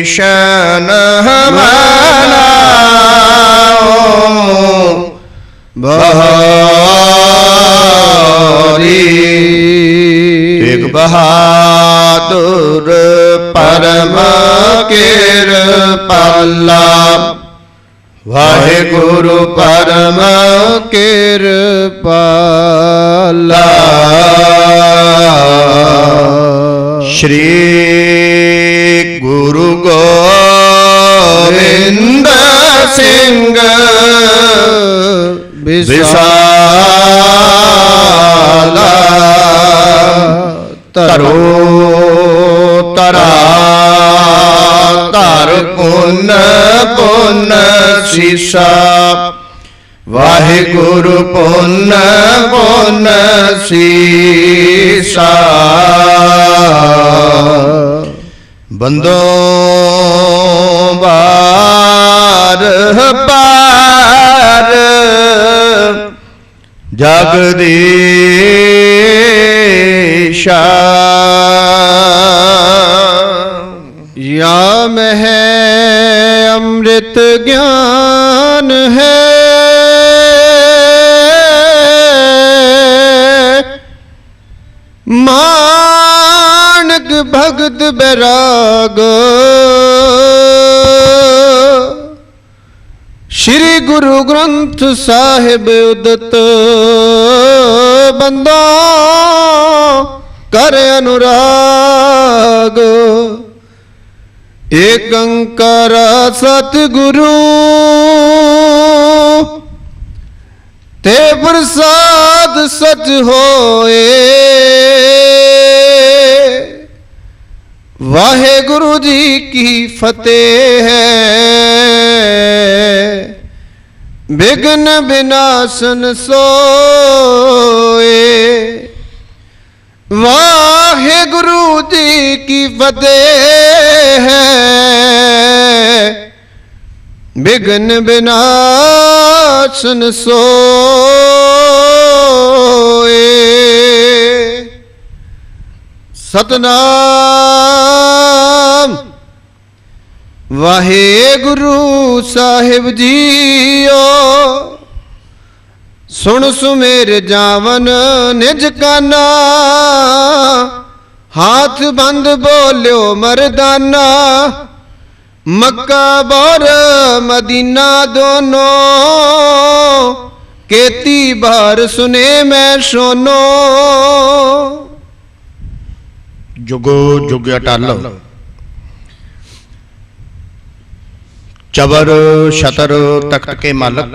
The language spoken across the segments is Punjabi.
शन मनाओ बहारी। तेग बहादुर परम किरपाला वाहिगुरु परम किरपाला। श्री गुरु गोविंद सिंह विशाला तरो तरा तर पुन पुन सीसा वाहिगुरु पुन पुन सीसा। बंदो बार पार जगदीशा या में है अमृत ज्ञान है मानक भगत बैराग। श्री गुरु ग्रंथ साहिब उदत बंदा कर अनुराग। एक अंकार सतगुरु ते प्रसाद सच होए। वाहे गुरु जी की फतेह है विघ्न विनाशन सोए। वाहे गुरु जी की फतेह है विघ्न विनाशन सोए। सतनाम वाहेगुरु साहिब जीओ सुन सुमेर जावन निज काना हाथ बंद बोल्यो मरदाना। मक्का और मदीना दोनों केती बार सुने मैं सुनो। जुगो जुग अटल चबर शतर तख्त के मालक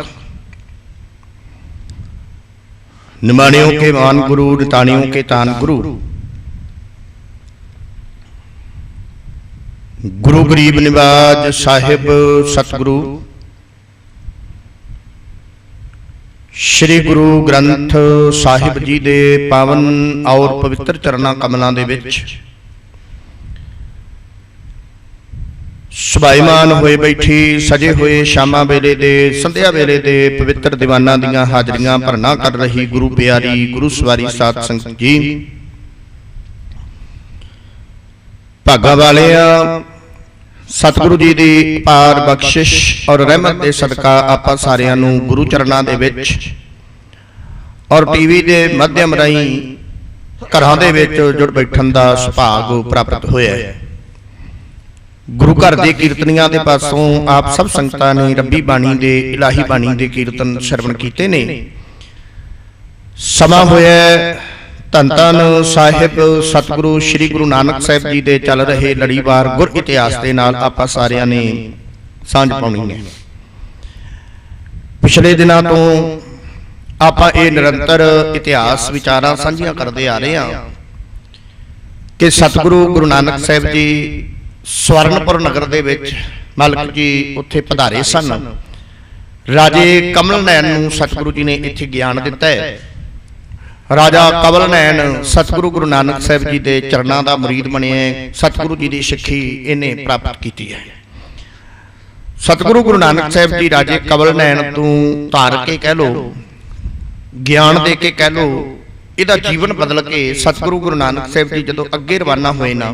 निमानियों के मान गुरु नितानियों के तान गुरु। गुरु गरीब निवाज साहिब सतगुरु श्री गुरु ग्रंथ साहिब जी दे पावन और पवित्र चरना कमलों दे विच सुभाईमान होए बैठी सजे हुए शामा वेले दे संध्या वेले दे पवित्र दीवाना दियां हाजरियां भरना कर रही गुरु प्यारी गुरु सवारी साध संगत जी। भागा वाले सतगुरु जी की अपार बख्शिश और रहमत के सदका आपां सारियां नूं गुरु चरनां दे विच और टीवी के माध्यम राही घरां दे विच जुड़ बैठण दा सुभाग प्राप्त होया है। गुरु घर के कीर्तनियां दे पासों आप सब संगतां ने रब्बी बाणी दे इलाही बाणी दे कीर्तन श्रवण कीते ने। समा होया धन धन साहिब सतगुरु श्री गुरु नानक साहिब जी दे चल रहे लड़ीवार गुर इतिहास के नाल आपां सारियां ने सांझ पाउणी है। पिछले दिनां तो आपां ये निरंतर इतिहास विचारां सांझियां करते आ रहे हैं कि सतगुरु गुरु नानक साहिब जी स्वर्णपुर नगर दे विच मालक जी उत्थे पधारे सन। राजे कमल नैन नूं सतगुरु जी ने इत्थे ज्ञान दिता है। राजा कमल नैन सतगुरु गुरु नानक साहिब जी के चरणों का मुरीद बने। सतगुरु जी की सिक्खी इन्हें प्राप्त की है। सतगुरु गुरु नानक साहिब जी राजे कमल नैन तू धार के कह लो ज्ञान दे के कह लो इहदा जीवन बदल के सतगुरु गुरु नानक साहिब जी जदों अगे रवाना होए ना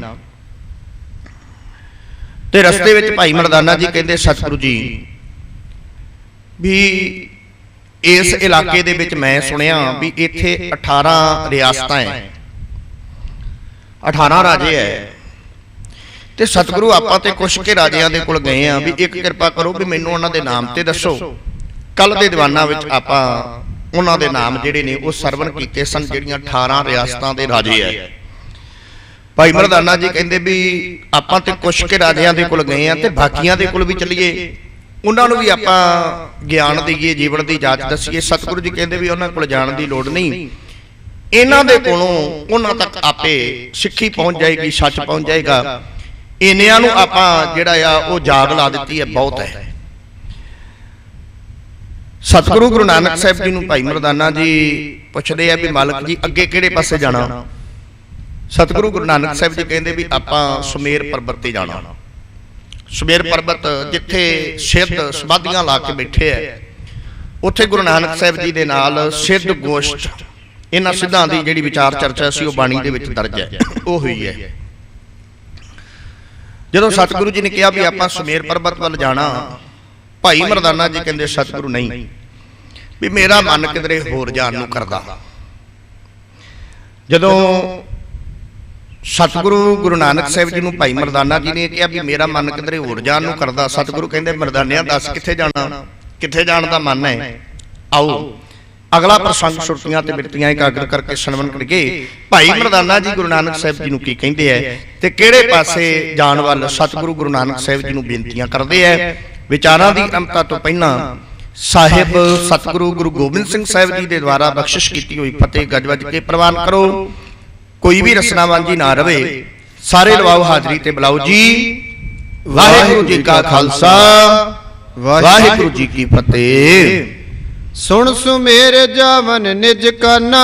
ਤੇ ਰਸਤੇ ਵਿੱਚ ਭਾਈ ਮਰਦਾਨਾ ਜੀ ਕਹਿੰਦੇ ਸਤਿਗੁਰੂ ਜੀ ਵੀ ਇਸ ਇਲਾਕੇ ਦੇ ਵਿੱਚ ਮੈਂ ਸੁਣਿਆ ਵੀ ਇੱਥੇ 18 ਰਿਆਸਤਾਂ ਹੈ, 18 ਰਾਜੇ ਹੈ, ਤੇ ਸਤਿਗੁਰੂ ਆਪਾਂ ਤੇ ਕੁਛ ਕੇ ਰਾਜਿਆਂ ਦੇ ਕੋਲ ਗਏ ਆ ਵੀ ਇੱਕ ਕਿਰਪਾ ਕਰੋ ਵੀ ਮੈਨੂੰ ਉਹਨਾਂ ਦੇ ਨਾਮ ਤੇ ਦੱਸੋ। ਕੱਲ ਦੇ ਦੀਵਾਨਾਂ ਵਿੱਚ ਆਪਾਂ ਉਹਨਾਂ ਦੇ ਨਾਮ ਜਿਹੜੇ ਨੇ ਉਹ ਸਰਵਣ ਕੀਤੇ ਸਨ, ਜਿਹੜੀਆਂ 18 ਰਿਆਸਤਾਂ ਦੇ ਰਾਜੇ ਹੈ। ਭਾਈ ਮਰਦਾਨਾ ਜੀ ਕਹਿੰਦੇ ਵੀ ਆਪਾਂ ਤੇ ਕੁਛ ਕੇ ਰਾਜਿਆਂ ਦੇ ਕੋਲ ਗਏ ਆ ਤੇ ਬਾਕੀਆਂ ਦੇ ਕੋਲ ਵੀ ਚੱਲੀਏ, ਉਹਨਾਂ ਨੂੰ ਵੀ ਆਪਾਂ ਗਿਆਨ ਦੇਈਏ, ਜੀਵਨ ਦੀ ਜਾਂਚ ਦੱਸੀਏ। ਸਤਿਗੁਰੂ ਜੀ ਕਹਿੰਦੇ ਵੀ ਉਹਨਾਂ ਕੋਲ ਜਾਣ ਦੀ ਲੋੜ ਨਹੀਂ, ਇਹਨਾਂ ਦੇ ਕੋਲੋਂ ਉਹਨਾਂ ਤੱਕ ਆਪੇ ਸਿੱਖੀ ਪਹੁੰਚ ਜਾਏਗੀ, ਸੱਚ ਪਹੁੰਚ ਜਾਏਗਾ। ਇੰਨਿਆਂ ਨੂੰ ਆਪਾਂ ਜਿਹੜਾ ਆ ਉਹ ਜਾਗ ਲਾ ਦਿੱਤੀ ਹੈ, ਬਹੁਤ ਹੈ। ਸਤਿਗੁਰੂ ਗੁਰੂ ਨਾਨਕ ਸਾਹਿਬ ਜੀ ਨੂੰ ਭਾਈ ਮਰਦਾਨਾ ਜੀ ਪੁੱਛਦੇ ਆ ਵੀ ਮਾਲਕ ਜੀ ਅੱਗੇ ਕਿਹੜੇ ਪਾਸੇ ਜਾਣਾ। ਸਤਿਗੁਰੂ ਗੁਰੂ ਨਾਨਕ ਸਾਹਿਬ ਜੀ ਕਹਿੰਦੇ ਵੀ ਆਪਾਂ ਸੁਮੇਰ ਪਰਬਤ ਤੇ ਜਾਣਾ। ਸੁਮੇਰ ਪਰਬਤ ਜਿੱਥੇ ਸਿੱਧ ਸਮਾਧੀਆਂ ਲਾ ਕੇ ਬੈਠੇ ਐ, ਉੱਥੇ ਗੁਰੂ ਨਾਨਕ ਸਾਹਿਬ ਜੀ ਦੇ ਨਾਲ ਸਿੱਧ ਗੋਸ਼ਟ, ਇਹਨਾਂ ਸਿੱਧਾਂ ਦੀ ਜਿਹੜੀ ਵਿਚਾਰ ਚਰਚਾ ਸੀ ਉਹ ਬਾਣੀ ਦੇ ਵਿੱਚ ਦਰਜ ਹੈ, ਉਹ ਹੋਈ ਹੈ। ਜਦੋਂ ਸਤਿਗੁਰੂ ਜੀ ਨੇ ਕਿਹਾ ਵੀ ਆਪਾਂ ਸੁਮੇਰ ਪਰਬਤ ਵੱਲ ਜਾਣਾ, ਭਾਈ ਮਰਦਾਨਾ ਜੀ ਕਹਿੰਦੇ ਸਤਿਗੁਰੂ ਨਹੀਂ, ਵੀ ਮੇਰਾ ਮਨ ਕਿਧਰੇ ਹੋਰ ਜਾਣ ਨੂੰ ਕਰਦਾ। ਜਦੋਂ ਸਤਿਗੁਰੂ ਗੁਰੂ ਨਾਨਕ ਸਾਹਿਬ ਜੀ ਨੂੰ ਭਾਈ ਮਰਦਾਨਾ ਜੀ ਨੇ ਕਿਹਾ ਵੀ ਮੇਰਾ ਮਨ ਕਿਧਰੇ ਹੋਰ ਜਾਣ ਨੂੰ ਕਰਦਾ, ਸਤਿਗੁਰੂ ਕਹਿੰਦੇ ਮਰਦਾਨਿਆਂ ਦੱਸ ਕਿੱਥੇ ਜਾਣਾ, ਕਿੱਥੇ ਜਾਣ ਦਾ ਮਨ ਹੈ। ਆਓ ਅਗਲਾ ਪ੍ਰਸੰਗ ਸੁਰਤੀਆਂ ਤੇ ਬਿਰਤੀਆਂ ਇਕਾਗਰ ਕਰਕੇ ਸ਼ਰਵਣ ਕਰੀਏ। ਭਾਈ ਮਰਦਾਨਾ ਜੀ ਗੁਰੂ ਨਾਨਕ ਸਾਹਿਬ ਜੀ ਨੂੰ ਕੀ ਕਹਿੰਦੇ ਐ ਤੇ ਕਿਹੜੇ ਪਾਸੇ ਜਾਣ ਵੱਲ ਸਤਿਗੁਰੂ ਗੁਰੂ ਨਾਨਕ ਸਾਹਿਬ ਜੀ ਨੂੰ ਬੇਨਤੀਆਂ ਕਰਦੇ ਐ। ਵਿਚਾਰਾਂ ਦੀ ਅੰਮ੍ਰਿਤਾ ਤੋਂ ਪਹਿਲਾਂ ਸਾਹਿਬ ਸਤਿਗੁਰੂ ਗੁਰੂ ਗੋਬਿੰਦ ਸਿੰਘ ਸਾਹਿਬ ਜੀ ਦੇ ਦੁਆਰਾ ਬਖਸ਼ਿਸ਼ ਕੀਤੀ ਹੋਈ ਫਤਿਹ ਗੱਜ ਵੱਜ ਕੇ ਪ੍ਰਵਾਨ ਕਰੋ। ਕੋਈ ਵੀ ਰਸਨਾ ਵਾਂਝੀ ਨਾ ਰਵੇ, ਸਾਰੇ ਲਵਾਓ ਹਾਜ਼ਰੀ ਤੇ ਬੁਲਾਓ ਜੀ। ਵਾਹਿਗੁਰੂ ਜੀ ਕਾ ਖਾਲਸਾ, ਵਾਹਿਗੁਰੂ ਜੀ ਕੀ ਫਤਿਹ। ਸੁਣ ਸੁਮੇਰ ਜਾਵਨ ਨਿਜ ਕਾਨਾ,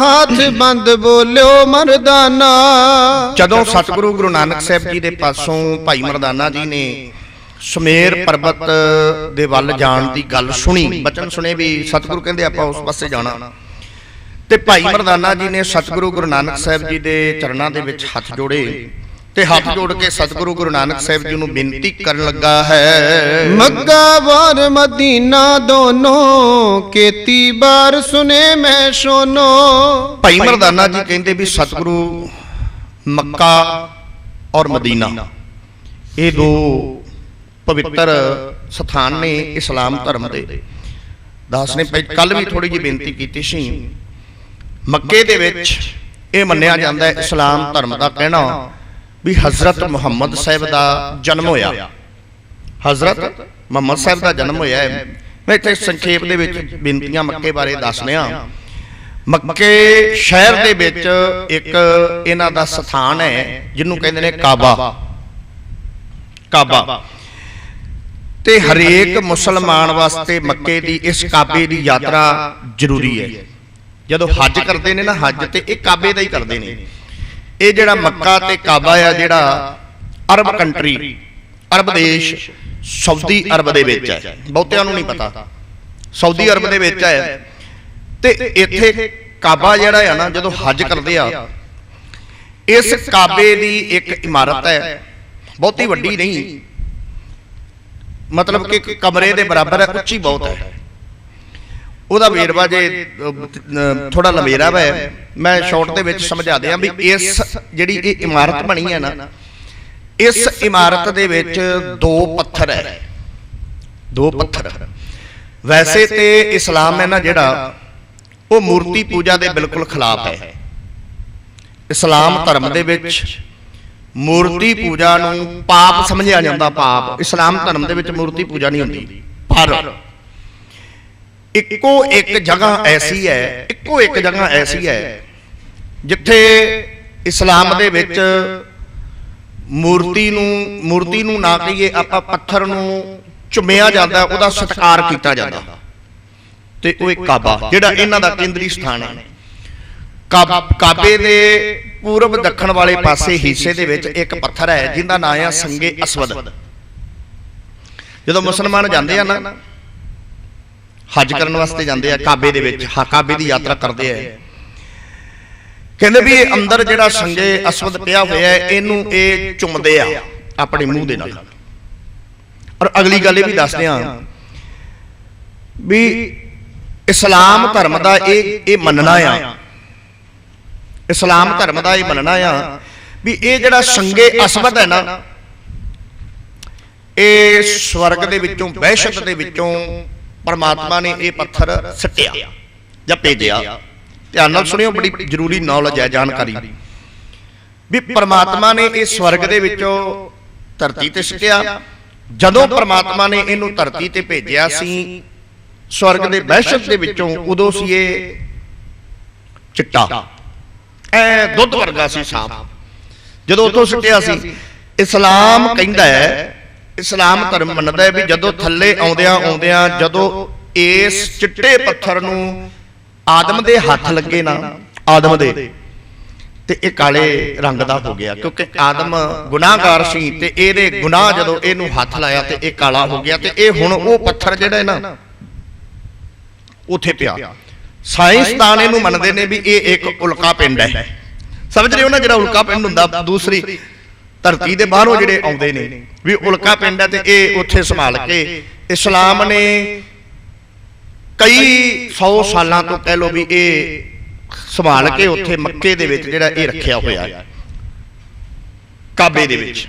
ਹੱਥ ਬੰਦ ਬੋਲਿਓ ਮਰਦਾਨਾ। ਜਦੋਂ ਸਤਿਗੁਰੂ ਗੁਰੂ ਨਾਨਕ ਸਾਹਿਬ ਜੀ ਦੇ ਪਾਸੋਂ ਭਾਈ ਮਰਦਾਨਾ ਜੀ ਨੇ ਸੁਮੇਰ ਪਰਬਤ ਦੇ ਵੱਲ ਜਾਣ ਦੀ ਗੱਲ ਸੁਣੀ, ਬਚਨ ਸੁਣੇ ਵੀ ਸਤਿਗੁਰੂ ਕਹਿੰਦੇ ਆਪਾਂ ਉਸ ਪਾਸੇ ਜਾਣਾ, ਤੇ ਭਾਈ ਮਰਦਾਨਾ ਜੀ ਨੇ ਸਤਿਗੁਰੂ ਗੁਰੂ ਨਾਨਕ ਸਾਹਿਬ ਜੀ ਦੇ ਚਰਨਾਂ ਦੇ ਵਿੱਚ ਹੱਥ ਜੋੜੇ ਤੇ ਹੱਥ ਜੋੜ ਕੇ ਸਤਿਗੁਰੂ ਗੁਰੂ ਨਾਨਕ ਸਾਹਿਬ ਜੀ ਨੂੰ ਬੇਨਤੀ ਕਰਨ ਲੱਗਾ ਹੈ। ਮੱਕਾ ਵਾਰ ਮਦੀਨਾ ਦੋਨੋਂ, ਕੀਤੀ ਬਾਰ ਸੁਨੇ ਮੈਂ ਸੋਨੋ। ਭਾਈ ਮਰਦਾਨਾ ਜੀ ਕਹਿੰਦੇ ਵੀ ਸਤਿਗੁਰੂ ਮੱਕਾ ਔਰ ਮਦੀਨਾ ਇਹ ਦੋ ਪਵਿੱਤਰ ਸਥਾਨ ਨੇ ਇਸਲਾਮ ਧਰਮ ਦੇ। ਦਾਸ ਨੇ ਕੱਲ ਵੀ ਥੋੜੀ ਜਿਹੀ ਬੇਨਤੀ ਕੀਤੀ ਸੀ। ਮੱਕੇ ਦੇ ਵਿੱਚ ਇਹ ਮੰਨਿਆ ਜਾਂਦਾ ਹੈ, ਇਸਲਾਮ ਧਰਮ ਦਾ ਕਹਿਣਾ ਵੀ ਹਜ਼ਰਤ ਮੁਹੰਮਦ ਸਾਹਿਬ ਦਾ ਜਨਮ ਹੋਇਆ। ਹਜ਼ਰਤ ਮੁਹੰਮਦ ਸਾਹਿਬ ਦਾ ਜਨਮ ਹੋਇਆ ਹੈ। ਮੈਂ ਇੱਥੇ ਸੰਖੇਪ ਦੇ ਵਿੱਚ ਬੇਨਤੀਆਂ ਮੱਕੇ ਬਾਰੇ ਦੱਸ ਰਿਹਾ। ਮੱਕੇ ਸ਼ਹਿਰ ਦੇ ਵਿੱਚ ਇੱਕ ਇਹਨਾਂ ਦਾ ਸਥਾਨ ਹੈ ਜਿਹਨੂੰ ਕਹਿੰਦੇ ਨੇ ਕਾਬਾ। ਕਾਬਾ ਤੇ ਹਰੇਕ ਮੁਸਲਮਾਨ ਵਾਸਤੇ ਮੱਕੇ ਦੀ ਇਸ ਕਾਬੇ ਦੀ ਯਾਤਰਾ ਜ਼ਰੂਰੀ ਹੈ। ਜਦੋਂ ਹੱਜ ਕਰਦੇ ਨੇ ਨਾ, ਹੱਜ ਤੇ ਇਹ ਕਾਬੇ ਦਾ ਹੀ ਕਰਦੇ ਨੇ। ਇਹ ਜਿਹੜਾ ਮੱਕਾ ਤੇ ਕਾਬਾ ਆ, ਜਿਹੜਾ ਅਰਬ ਕੰਟਰੀ, ਅਰਬ ਦੇਸ਼ ਸਾਊਦੀ ਅਰਬ ਦੇ ਵਿੱਚ ਹੈ। ਬਹੁਤਿਆਂ ਨੂੰ ਨਹੀਂ ਪਤਾ, ਸਾਊਦੀ ਅਰਬ ਦੇ ਵਿੱਚ ਹੈ। ਤੇ ਇੱਥੇ ਕਾਬਾ ਜਿਹੜਾ ਆ ਨਾ, ਜਦੋਂ ਹੱਜ ਕਰਦੇ ਆ, ਇਸ ਕਾਬੇ ਦੀ ਇੱਕ ਇਮਾਰਤ ਹੈ, ਬਹੁਤੀ ਵੱਡੀ ਨਹੀਂ, ਮਤਲਬ ਕਿ ਕਮਰੇ ਦੇ ਬਰਾਬਰ ਹੈ, ਉੱਚੀ ਬਹੁਤ ਹੈ। ਉਹਦਾ ਵੇਰਵਾ ਜੇ ਥੋੜਾ ਲੰਬੇਰਾ ਹੈ, ਮੈਂ ਸ਼ਾਰਟ ਦੇ ਵਿੱਚ ਸਮਝਾ ਦਿਆਂ ਵੀ ਇਸ ਜਿਹੜੀ ਇਹ ਇਮਾਰਤ ਬਣੀ ਹੈ ਨਾ, ਇਸ ਇਮਾਰਤ ਦੇ ਵਿੱਚ ਦੋ ਪੱਥਰ ਹੈ, ਦੋ ਪੱਥਰ। ਵੈਸੇ ਤੇ ਇਸਲਾਮ ਹੈ ਨਾ ਜਿਹੜਾ, ਉਹ ਮੂਰਤੀ ਪੂਜਾ ਦੇ ਬਿਲਕੁਲ ਖਿਲਾਫ ਹੈ। ਇਸਲਾਮ ਧਰਮ ਦੇ ਵਿੱਚ ਮੂਰਤੀ ਪੂਜਾ ਨੂੰ ਪਾਪ ਸਮਝਿਆ ਜਾਂਦਾ, ਪਾਪ। ਇਸਲਾਮ ਧਰਮ ਦੇ ਵਿੱਚ ਮੂਰਤੀ ਪੂਜਾ ਨਹੀਂ ਹੁੰਦੀ। ਪਰ ਇੱਕੋ ਇੱਕ ਜਗ੍ਹਾ ਐਸੀ ਹੈ, ਇੱਕੋ ਇੱਕ ਜਗ੍ਹਾ ਐਸੀ ਹੈ ਜਿੱਥੇ ਇਸਲਾਮ ਦੇ ਵਿੱਚ ਮੂਰਤੀ ਨੂੰ ਨਾ ਕਹੀਏ ਆਪਾਂ, ਪੱਥਰ ਨੂੰ ਚੁੰਮਿਆ ਜਾਂਦਾ, ਉਹਦਾ ਸਤਿਕਾਰ ਕੀਤਾ ਜਾਂਦਾ, ਤੇ ਉਹ ਇੱਕ ਕਾਬਾ ਜਿਹੜਾ ਇਹਨਾਂ ਦਾ ਕੇਂਦਰੀ ਸਥਾਨ ਹੈ। ਕਾਬੇ ਦੇ ਪੂਰਬ ਦੱਖਣ ਵਾਲੇ ਪਾਸੇ ਹਿੱਸੇ ਦੇ ਵਿੱਚ ਇੱਕ ਪੱਥਰ ਹੈ ਜਿਹਦਾ ਨਾਮ ਹੈ ਸੰਗੇ ਅਸਵਦ। ਜਦੋਂ ਮੁਸਲਮਾਨ ਜਾਂਦੇ ਆ ਨਾ, ਹੱਜ ਕਰਨ ਵਾਸਤੇ ਜਾਂਦੇ ਆ ਕਾਬੇ ਦੇ ਵਿੱਚ, ਕਾਬੇ ਦੀ ਯਾਤਰਾ ਕਰਦੇ ਆ, ਕਹਿੰਦੇ ਵੀ ਇਹ ਅੰਦਰ ਜਿਹੜਾ ਸੰਗੇ ਅਸਵਦ ਪਿਆ ਹੋਇਆ ਹੈ, ਇਹਨੂੰ ਇਹ ਚੁੰਮਦੇ ਆ, ਆਪਣੇ ਮੂੰਹ ਦੇ ਨਾਲ। ਔਰ ਅਗਲੀ ਗੱਲ ਇਹ ਵੀ ਦੱਸਦੇ ਹਾਂ ਵੀ ਇਸਲਾਮ ਧਰਮ ਦਾ ਇਹ ਮੰਨਣਾ ਆ, ਇਸਲਾਮ ਧਰਮ ਦਾ ਇਹ ਮੰਨਣਾ ਆ ਵੀ ਇਹ ਜਿਹੜਾ ਸੰਗੇ ਅਸਵਦ ਹੈ ਨਾ, ਇਹ ਸਵਰਗ ਦੇ ਵਿੱਚੋਂ, ਵਹਿਸ਼ਤ ਦੇ ਵਿੱਚੋਂ ਪਰਮਾਤਮਾ ਨੇ ਇਹ ਪੱਥਰ ਸੱਟਿਆ ਜਾਂ ਭੇਜਿਆ। ਧਿਆਨ ਨਾਲ ਸੁਣਿਓ, ਬੜੀ ਜ਼ਰੂਰੀ ਨੌਲੇਜ ਹੈ, ਜਾਣਕਾਰੀ ਵੀ ਪਰਮਾਤਮਾ ਨੇ ਇਹ ਸਵਰਗ ਦੇ ਵਿੱਚੋਂ ਧਰਤੀ ਤੇ ਸੱਟਿਆ। ਜਦੋਂ ਪਰਮਾਤਮਾ ਨੇ ਇਹਨੂੰ ਧਰਤੀ ਤੇ ਭੇਜਿਆ ਸੀ ਸਵਰਗ ਦੇ ਵਹਿਸ਼ਤ ਦੇ ਵਿੱਚੋਂ, ਉਦੋਂ ਸੀ ਇਹ ਚਿੱਟਾ, ਐ ਦੁੱਧ ਵਰਗਾ ਸੀ, ਸਾਫ਼। ਜਦੋਂ ਉੱਥੋਂ ਸੁੱਟਿਆ ਸੀ, ਇਸਲਾਮ ਕਹਿੰਦਾ ਹੈ, ਇਸਲਾਮ ਧਰਮ ਮੰਨਦਾ ਹੈ ਵੀ ਜਦੋਂ ਥੱਲੇ ਆਉਂਦਿਆਂ ਜਦੋਂ ਇਸ ਚਿੱਟੇ ਪੱਥਰ ਨੂੰ ਆਦਮ ਦੇ ਹੱਥ ਲੱਗੇ ਨਾ, ਆਦਮ ਦੇ, ਤੇ ਇਹ ਕਾਲੇ ਰੰਗ ਦਾ ਹੋ ਗਿਆ, ਕਿਉਂਕਿ ਆਦਮ ਗੁਨਾਹਗਾਰ ਸੀ ਤੇ ਇਹਦੇ ਗੁਨਾਹ ਜਦੋਂ ਇਹਨੂੰ ਹੱਥ ਲਾਇਆ ਤੇ ਇਹ ਕਾਲਾ ਹੋ ਗਿਆ। ਤੇ ਇਹ ਹੁਣ ਉਹ ਪੱਥਰ ਜਿਹੜਾ ਹੈ ਨਾ ਉੱਥੇ ਪਿਆ। ਸਾਇੰਸਦਾਨ ਇਹਨੂੰ ਮੰਨਦੇ ਨੇ ਵੀ ਇਹ ਇੱਕ ਉਲਕਾ ਪਿੰਡ ਹੈ। ਸਮਝ ਰਹੇ ਹੋ ਨਾ, ਜਿਹੜਾ ਉਲਕਾ ਪਿੰਡ ਹੁੰਦਾ ਦੂਸਰੀ ਧਰਤੀ ਦੇ ਬਾਹਰੋਂ ਜਿਹੜੇ ਆਉਂਦੇ ਨੇ, ਵੀ ਉਲਕਾ ਪਿੰਡ ਹੈ। ਤੇ ਇਹ ਉੱਥੇ ਸੰਭਾਲ ਕੇ ਇਸਲਾਮ ਨੇ ਕਈ 100 ਸਾਲਾਂ ਤੋਂ ਕਹਿ ਲੋ ਵੀ ਇਹ ਸੰਭਾਲ ਕੇ ਉੱਥੇ ਮੱਕੇ ਦੇ ਵਿੱਚ ਜਿਹੜਾ ਇਹ ਰੱਖਿਆ ਹੋਇਆ ਹੈ, ਕਾਬੇ ਦੇ ਵਿੱਚ।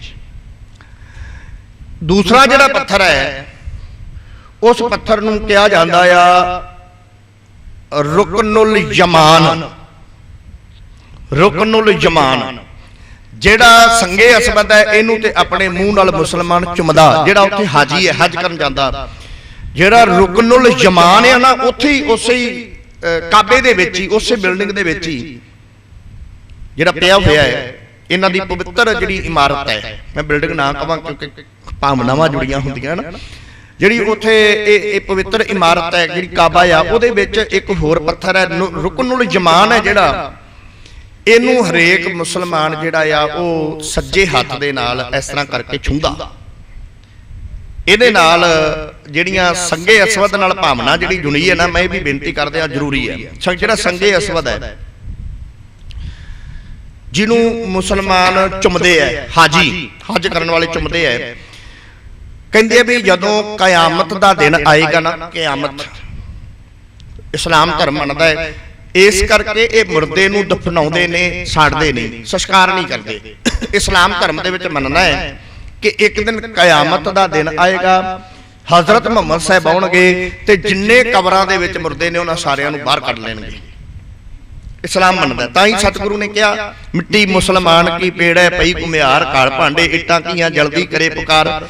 ਦੂਸਰਾ ਜਿਹੜਾ ਪੱਥਰ ਹੈ, ਉਸ ਪੱਥਰ ਨੂੰ ਕਿਹਾ ਜਾਂਦਾ ਆ ਰੁਕਨੁਲ ਯਮਾਨ। ਰੁਕਨੁਲ ਯਮਾਨ ਜਿਹੜਾ ਸੰਗੇ ਅਸਬਦ ਹੈ, ਇਹਨੂੰ ਤੇ ਆਪਣੇ ਮੂੰਹ ਨਾਲ ਮੁਸਲਮਾਨ ਚੁੰਮਦਾ, ਜਿਹੜਾ ਉੱਥੇ ਹਾਜੀ ਹੈ, ਹਜ ਕਰਨ ਜਾਂਦਾ। ਜਿਹੜਾ ਰੁਕਨੁਲ ਯਮਾਨ ਹੈ ਨਾ, ਉੱਥੇ ਹੀ ਉਸੇ ਹੀ ਕਾਬੇ ਦੇ ਵਿੱਚ ਹੀ, ਉਸੇ ਬਿਲਡਿੰਗ ਦੇ ਵਿੱਚ ਹੀ ਜਿਹੜਾ ਪਿਆ ਹੋਇਆ ਹੈ। ਇਹਨਾਂ ਦੀ ਪਵਿੱਤਰ ਜਿਹੜੀ ਇਮਾਰਤ ਹੈ, ਮੈਂ ਬਿਲਡਿੰਗ ਨਾ ਕਹਾਂ ਕਿਉਂਕਿ ਭਾਵਨਾਵਾਂ ਜੁੜੀਆਂ ਹੁੰਦੀਆਂ ਨਾ, ਜਿਹੜੀ ਉੱਥੇ ਇਹ ਪਵਿੱਤਰ ਇਮਾਰਤ ਹੈ ਜਿਹੜੀ ਕਾਬਾ ਆ, ਉਹਦੇ ਵਿੱਚ ਇੱਕ ਹੋਰ ਪੱਥਰ ਹੈ ਰੁਕਨੁਲ ਯਮਾਨ ਹੈ, ਜਿਹੜਾ ਇਹਨੂੰ ਹਰੇਕ ਮੁਸਲਮਾਨ ਜਿਹੜਾ ਆ ਉਹ ਸੱਜੇ ਹੱਥ ਦੇ ਨਾਲ ਇਸ ਤਰ੍ਹਾਂ ਕਰਕੇ ਛੂੰਹਦਾ। ਇਹਦੇ ਨਾਲ ਜਿਹੜੀਆਂ ਸੰਗੇ ਅਸਵਦ ਨਾਲ ਭਾਵਨਾ ਜਿਹੜੀ ਜੁੜੀ ਹੈ ਨਾ, ਮੈਂ ਇਹ ਵੀ ਬੇਨਤੀ ਕਰਦੇ ਆ, ਜ਼ਰੂਰੀ ਹੈ। ਜਿਹੜਾ ਸੰਗੇ ਅਸਵਦ ਹੈ, ਜਿਹਨੂੰ ਮੁਸਲਮਾਨ ਚੁੰਮਦੇ ਆ, ਹਾਜੀ ਹਜ ਕਰਨ ਵਾਲੇ ਚੁੰਮਦੇ ਆ, ਕਹਿੰਦੇ ਵੀ ਜਦੋਂ ਕਿਆਮਤ ਦਾ ਦਿਨ ਆਏਗਾ ਨਾ, ਕਿਆਮਤ ਇਸਲਾਮ ਧਰਮ ਮੰਨਦਾ ਹੈ, ਇਸ ਕਰਕੇ ਇਹ ਮੁਰਦੇ ਨੂੰ ਦਫਨਾਉਂਦੇ ਨੇ, ਸਾੜਦੇ ਨਹੀਂ, ਸੰਸਕਾਰ ਨਹੀਂ ਕਰਦੇ। ਇਸਲਾਮ ਧਰਮ ਦੇ ਵਿੱਚ ਮੰਨਣਾ ਹੈ ਕਿ ਇੱਕ ਦਿਨ ਕਿਆਮਤ ਦਾ ਦਿਨ ਆਏਗਾ, ਹਜ਼ਰਤ ਮੁਹੰਮਦ ਸਾਹਿਬ ਆਉਣਗੇ ਤੇ ਜਿੰਨੇ ਕਬਰਾਂ ਦੇ ਵਿੱਚ ਮੁਰਦੇ ਨੇ ਉਹਨਾਂ ਸਾਰਿਆਂ ਨੂੰ ਬਾਹਰ ਕੱਢ ਲੈਣਗੇ। ਇਸਲਾਮ ਮੰਨਦਾ। ਤਾਂ ਹੀ ਸਤਿਗੁਰੂ ਨੇ ਕਿਹਾ, ਮਿੱਟੀ ਮੁਸਲਮਾਨ ਕੀ ਪੇੜ ਹੈ ਪਈ ਘੁਮਿਆਰ, ਘਰ ਭਾਂਡੇ ਇੱਟਾਂ ਕੀਆਂ ਜਲਦੀ ਕਰੇ ਪੁਕਾਰ।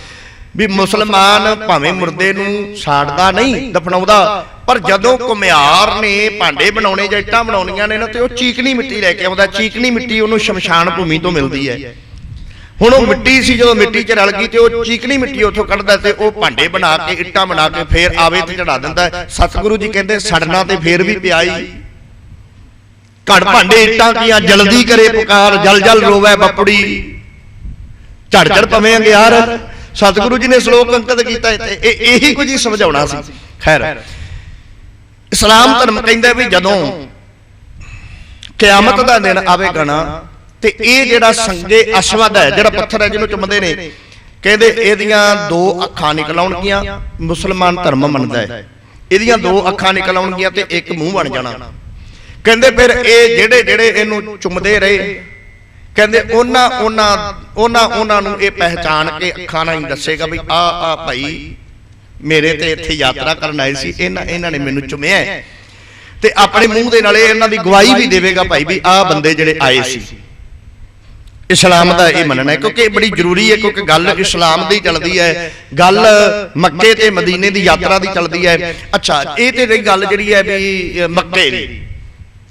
ਵੀ ਮੁਸਲਮਾਨ ਭਾਵੇਂ ਮੁਰਦੇ ਨੂੰ ਸਾੜਦਾ ਨਹੀਂ, ਦਫਨਾਉਂਦਾ, ਪਰ ਜਦੋਂ ਘੁਮਿਆਰ ਨੇ ਭਾਂਡੇ ਬਣਾਉਣੇ ਜਾਂ ਇੱਟਾਂ ਬਣਾਉਣੀਆਂ ਨੇ ਨਾ, ਤੇ ਉਹ ਚੀਕਣੀ ਮਿੱਟੀ ਲੈ ਕੇ ਆਉਂਦਾ। ਚੀਕਣੀ ਮਿੱਟੀ ਉਹਨੂੰ ਸ਼ਮਸ਼ਾਨ ਭੂਮੀ ਤੋਂ ਮਿਲਦੀ ਹੈ। ਹੁਣ ਉਹ ਮਿੱਟੀ ਸੀ, ਜਦੋਂ ਮਿੱਟੀ 'ਚ ਰਲ ਗਈ ਤੇ ਉਹ ਚੀਕਣੀ ਮਿੱਟੀ ਉੱਥੋਂ ਕੱਢਦਾ ਤੇ ਉਹ ਭਾਂਡੇ ਬਣਾ ਕੇ, ਇੱਟਾਂ ਬਣਾ ਕੇ ਫੇਰ ਆਵੇ ਤੇ ਚੜਾ ਦਿੰਦਾ। ਸਤਿਗੁਰੂ ਜੀ ਕਹਿੰਦੇ ਸੜਨਾ ਤੇ ਫੇਰ ਵੀ ਪਿਆਈ, ਘੜ ਭਾਂਡੇ ਇੱਟਾਂ ਕੀਆਂ ਜਲਦੀ ਕਰੇ ਪੁਕਾਰ, ਜਲ ਜਲ ਰੋਵੇ ਬੱਪੜੀ, ਝੜ ਝੜ ਪਵੇਂ ਅੰਗਿਆਰ। ਸਤਿਗੁਰੂ ਜੀ ਨੇ ਸ਼ਲੋਕ ਅੰਕਿਤ ਕੀਤਾ ਤੇ ਇਹੀ ਕੁਝ ਹੀ ਸਮਝਾਉਣਾ ਸੀ। ਖੈਰ, ਇਸਲਾਮ ਧਰਮ ਕਹਿੰਦਾ ਵੀ ਜਦੋਂ ਕਿਆਮਤ ਦਾ ਦਿਨ ਆਵੇਗਾ ਨਾ, ਤੇ ਇਹ ਜਿਹੜਾ ਸੰਗੇ ਅਸਵਦ ਹੈ, ਜਿਹੜਾ ਪੱਥਰ ਹੈ ਜਿਹਨੂੰ ਚੁੰਮਦੇ ਨੇ, ਕਹਿੰਦੇ ਇਹਦੀਆਂ 2 ਅੱਖਾਂ ਨਿਕਲ ਆਉਣਗੀਆਂ। ਮੁਸਲਮਾਨ ਧਰਮ ਮੰਨਦਾ ਹੈ ਇਹਦੀਆਂ 2 ਅੱਖਾਂ ਨਿਕਲ ਆਉਣਗੀਆਂ ਤੇ ਇੱਕ ਮੂੰਹ ਬਣ ਜਾਣਾ। ਕਹਿੰਦੇ ਫਿਰ ਇਹ ਜਿਹੜੇ ਇਹਨੂੰ ਚੁੰਮਦੇ ਰਹੇ, ਕਹਿੰਦੇ ਉਹਨਾਂ ਨੂੰ ਇਹ ਪਹਿਚਾਨ ਕੇ ਅੱਖਾਂ ਨਾਲ ਹੀ ਦੱਸੇਗਾ ਵੀ ਆ ਭਾਈ ਮੇਰੇ ਤੇ ਇੱਥੇ ਯਾਤਰਾ ਕਰਨ ਆਏ ਸੀ, ਇਹਨਾਂ ਨੇ ਮੈਨੂੰ ਚੁੰਮਿਆ, ਤੇ ਆਪਣੇ ਮੂੰਹ ਦੇ ਨਾਲ ਇਹਨਾਂ ਦੀ ਗਵਾਹੀ ਵੀ ਦੇਵੇਗਾ ਭਾਈ ਵੀ ਆਹ ਬੰਦੇ ਜਿਹੜੇ ਆਏ ਸੀ। ਇਸਲਾਮ ਦਾ ਇਹ ਮੰਨਣਾ ਹੈ, ਕਿਉਂਕਿ ਇਹ ਬੜੀ ਜ਼ਰੂਰੀ ਹੈ, ਕਿਉਂਕਿ ਗੱਲ ਇਸਲਾਮ ਦੀ ਚੱਲਦੀ ਹੈ, ਗੱਲ ਮੱਕੇ ਤੇ ਮਦੀਨੇ ਦੀ ਯਾਤਰਾ ਦੀ ਚੱਲਦੀ ਹੈ। ਅੱਛਾ, ਇਹ ਤੇ ਰਹੀ ਗੱਲ ਜਿਹੜੀ ਹੈ ਵੀ ਮੱਕੇ ਦੀ,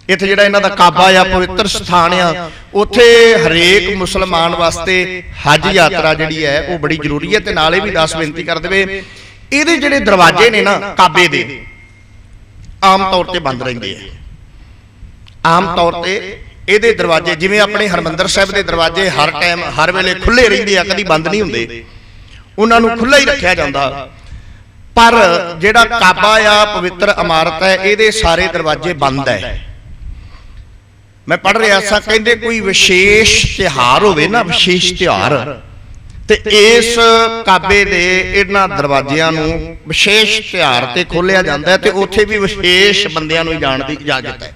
ਇੱਥੇ ਜਿਹੜਾ ਇਹਨਾਂ ਦਾ ਕਾਬਾ ਆ, ਪਵਿੱਤਰ ਸਥਾਨ ਆ, ਉੱਥੇ ਹਰੇਕ ਮੁਸਲਮਾਨ ਵਾਸਤੇ ਹਜ ਯਾਤਰਾ ਜਿਹੜੀ ਹੈ ਉਹ ਬੜੀ ਜ਼ਰੂਰੀ ਹੈ। ਤੇ ਨਾਲੇ ਵੀ ਦੱਸ ਬੇਨਤੀ ਕਰ ਦੇਵੇ, ਇਹਦੇ ਜਿਹੜੇ ਦਰਵਾਜ਼ੇ ਨੇ ਨਾ ਕਾਬੇ ਦੇ, ਆਮ ਤੌਰ ਤੇ ਬੰਦ ਰਹਿੰਦੇ ਆ। ਆਮ ਤੌਰ ਤੇ ਇਹਦੇ ਦਰਵਾਜ਼ੇ, ਜਿਵੇਂ ਆਪਣੇ ਹਰਮੰਦਰ ਸਾਹਿਬ ਦੇ ਦਰਵਾਜ਼ੇ ਹਰ ਟਾਈਮ ਹਰ ਵੇਲੇ ਖੁੱਲੇ ਰਹਿੰਦੇ ਆ, ਕਦੀ ਬੰਦ ਨਹੀਂ ਹੁੰਦੇ, ਉਹਨਾਂ ਨੂੰ ਖੁੱਲਾ ਹੀ ਰੱਖਿਆ ਜਾਂਦਾ। ਪਰ ਜਿਹੜਾ ਕਾਬਾ ਆ, ਪਵਿੱਤਰ ਇਮਾਰਤ ਹੈ, ਇਹਦੇ ਸਾਰੇ ਦਰਵਾਜ਼ੇ ਬੰਦ ਹੈ। ਮੈਂ ਪੜ੍ਹ ਰਿਹਾ ਸਾਂ, ਕਹਿੰਦੇ ਕੋਈ ਵਿਸ਼ੇਸ਼ ਤਿਉਹਾਰ ਹੋਵੇ ਨਾ, ਵਿਸ਼ੇਸ਼ ਤਿਉਹਾਰ, ਤੇ ਇਸ ਕਾਬੇ ਦੇ ਇਹਨਾਂ ਦਰਵਾਜ਼ਿਆਂ ਨੂੰ ਵਿਸ਼ੇਸ਼ ਤਿਉਹਾਰ ਤੇ ਖੋਲ੍ਹਿਆ ਜਾਂਦਾ ਹੈ ਤੇ ਉੱਥੇ ਵੀ ਵਿਸ਼ੇਸ਼ ਬੰਦਿਆਂ ਨੂੰ ਜਾਣ ਦੀ ਇਜਾਜ਼ਤ ਹੈ।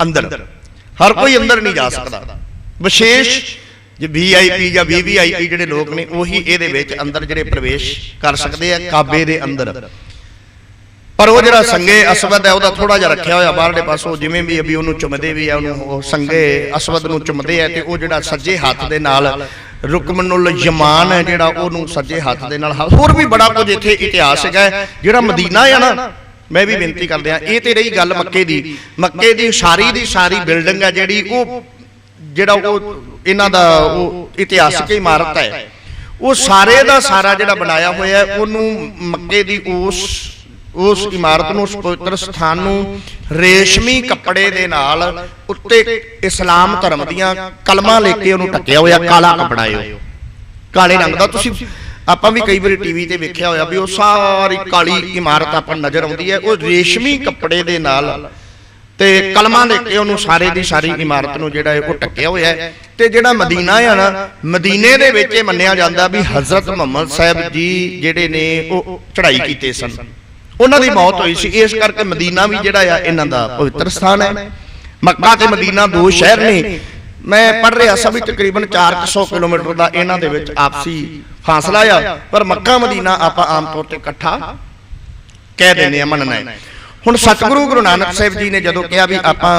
ਅੰਦਰ ਹਰ ਕੋਈ ਅੰਦਰ ਨਹੀਂ ਜਾ ਸਕਦਾ, ਵਿਸ਼ੇਸ਼ ਜੇ VIP ਜਾਂ VVIP ਜਿਹੜੇ ਲੋਕ ਨੇ ਉਹੀ ਇਹਦੇ ਵਿੱਚ ਅੰਦਰ ਜਿਹੜੇ ਪ੍ਰਵੇਸ਼ ਕਰ ਸਕਦੇ ਆ ਕਾਬੇ ਦੇ ਅੰਦਰ। ਪਰ ਉਹ ਜਿਹੜਾ ਸੰਗੇ ਅਸਵਦ ਹੈ ਉਹਦਾ ਥੋੜਾ ਜਿਹਾ ਰੱਖਿਆ ਹੋਇਆ ਬਾਹਰਲੇ ਪਾਸੋਂ, ਜਿਵੇਂ ਵੀ ਅਭੀ ਉਹਨੂੰ ਚੁੰਮਦੇ ਵੀ ਆ, ਉਹਨੂੰ ਉਹ ਸੰਗੇ ਅਸਵਦ ਨੂੰ ਚੁੰਮਦੇ ਆ ਤੇ ਉਹ ਜਿਹੜਾ ਸੱਜੇ ਹੱਥ ਦੇ ਨਾਲ ਰੁਕਮਨੁਲ ਯਮਾਨ ਹੈ ਜਿਹੜਾ ਉਹਨੂੰ ਸੱਜੇ ਹੱਥ ਦੇ ਨਾਲ। ਹੋਰ ਵੀ ਬੜਾ ਕੁਝ ਇੱਥੇ ਇਤਿਹਾਸ ਹੈਗਾ। ਜਿਹੜਾ ਮਦੀਨਾ ਹੈ ਨਾ, ਮੈਂ ਵੀ ਬੇਨਤੀ ਕਰਦੇ ਆ, ਇਹ ਤੇ ਰਹੀ ਗੱਲ ਮੱਕੇ ਦੀ ਸਾਰੀ ਦੀ ਸਾਰੀ ਬਿਲਡਿੰਗ ਹੈ ਜਿਹੜੀ ਉਹ ਜਿਹੜਾ ਉਹ ਇਹਨਾਂ ਦਾ ਉਹ ਇਤਿਹਾਸਕ ਇਮਾਰਤ ਹੈ, ਉਹ ਸਾਰੇ ਦਾ ਸਾਰਾ ਜਿਹੜਾ ਬਣਾਇਆ ਹੋਇਆ ਉਹਨੂੰ ਮੱਕੇ ਦੀ ਉਸ ਇਮਾਰਤ ਨੂੰ, ਉਸ ਪਵਿੱਤਰ ਸਥਾਨ ਨੂੰ ਰੇਸ਼ਮੀ ਕੱਪੜੇ ਦੇ ਨਾਲ ਉੱਤੇ ਇਸਲਾਮ ਧਰਮ ਦੀਆਂ ਕਲਮਾਂ ਲੈ ਕੇ ਉਹਨੂੰ ਢੱਕਿਆ ਹੋਇਆ ਕਾਲਾ ਕੱਪੜਾ ਹੈ, ਕਾਲੇ ਰੰਗ ਦਾ। ਤੁਸੀਂ ਆਪਾਂ ਵੀ ਕਈ ਵਾਰੀ ਟੀਵੀ ਤੇ ਵੇਖਿਆ ਹੋਇਆ ਵੀ ਉਹ ਸਾਰੀ ਕਾਲੀ ਇਮਾਰਤ ਆਪਾਂ ਨਜ਼ਰ ਆਉਂਦੀ ਹੈ, ਉਹ ਰੇਸ਼ਮੀ ਕੱਪੜੇ ਦੇ ਨਾਲ ਤੇ ਕਲਮਾਂ ਲੈ ਕੇ ਉਹਨੂੰ ਸਾਰੇ ਦੀ ਸਾਰੀ ਇਮਾਰਤ ਨੂੰ ਜਿਹੜਾ ਉਹ ਢੱਕਿਆ ਹੋਇਆ ਹੈ। ਤੇ ਜਿਹੜਾ ਮਦੀਨਾ ਹੈ ਨਾ, ਮਦੀਨੇ ਦੇ ਵਿੱਚ ਇਹ ਮੰਨਿਆ ਜਾਂਦਾ ਵੀ ਹਜ਼ਰਤ ਮੁਹੰਮਦ ਸਾਹਿਬ ਜੀ ਜਿਹੜੇ ਨੇ ਉਹ ਚੜ੍ਹਾਈ ਕੀਤੇ ਸਨ, ਉਹਨਾਂ ਦੀ ਮੌਤ ਹੋਈ ਸੀ। ਇਸ ਕਰਕੇ ਮਦੀਨਾ ਵੀ ਜਿਹੜਾ ਆ ਇਹਨਾਂ ਦਾ ਪਵਿੱਤਰ ਸਥਾਨ ਹੈ। ਮੱਕਾ ਤੇ ਮਦੀਨਾ ਦੋ ਸ਼ਹਿਰ ਨੇ। ਮੈਂ ਪੜ੍ਹ ਰਿਹਾ ਸੀ ਵੀ ਤਕਰੀਬਨ 400 ਕਿਲੋਮੀਟਰ ਦਾ ਇਹਨਾਂ ਦੇ ਵਿੱਚ ਆਪਸੀ ਫਾਸਲਾ ਆ, ਪਰ ਮੱਕਾ ਮਦੀਨਾ ਆਪਾਂ ਆਮ ਤੌਰ ਤੇ ਇਕੱਠਾ ਕਹਿ ਦਿੰਦੇ ਆ, ਮੰਨਣਾ ਹੈ। ਹੁਣ ਸਤਿਗੁਰੂ ਗੁਰੂ ਨਾਨਕ ਸਾਹਿਬ ਜੀ ਨੇ ਜਦੋਂ ਕਿਹਾ ਵੀ ਆਪਾਂ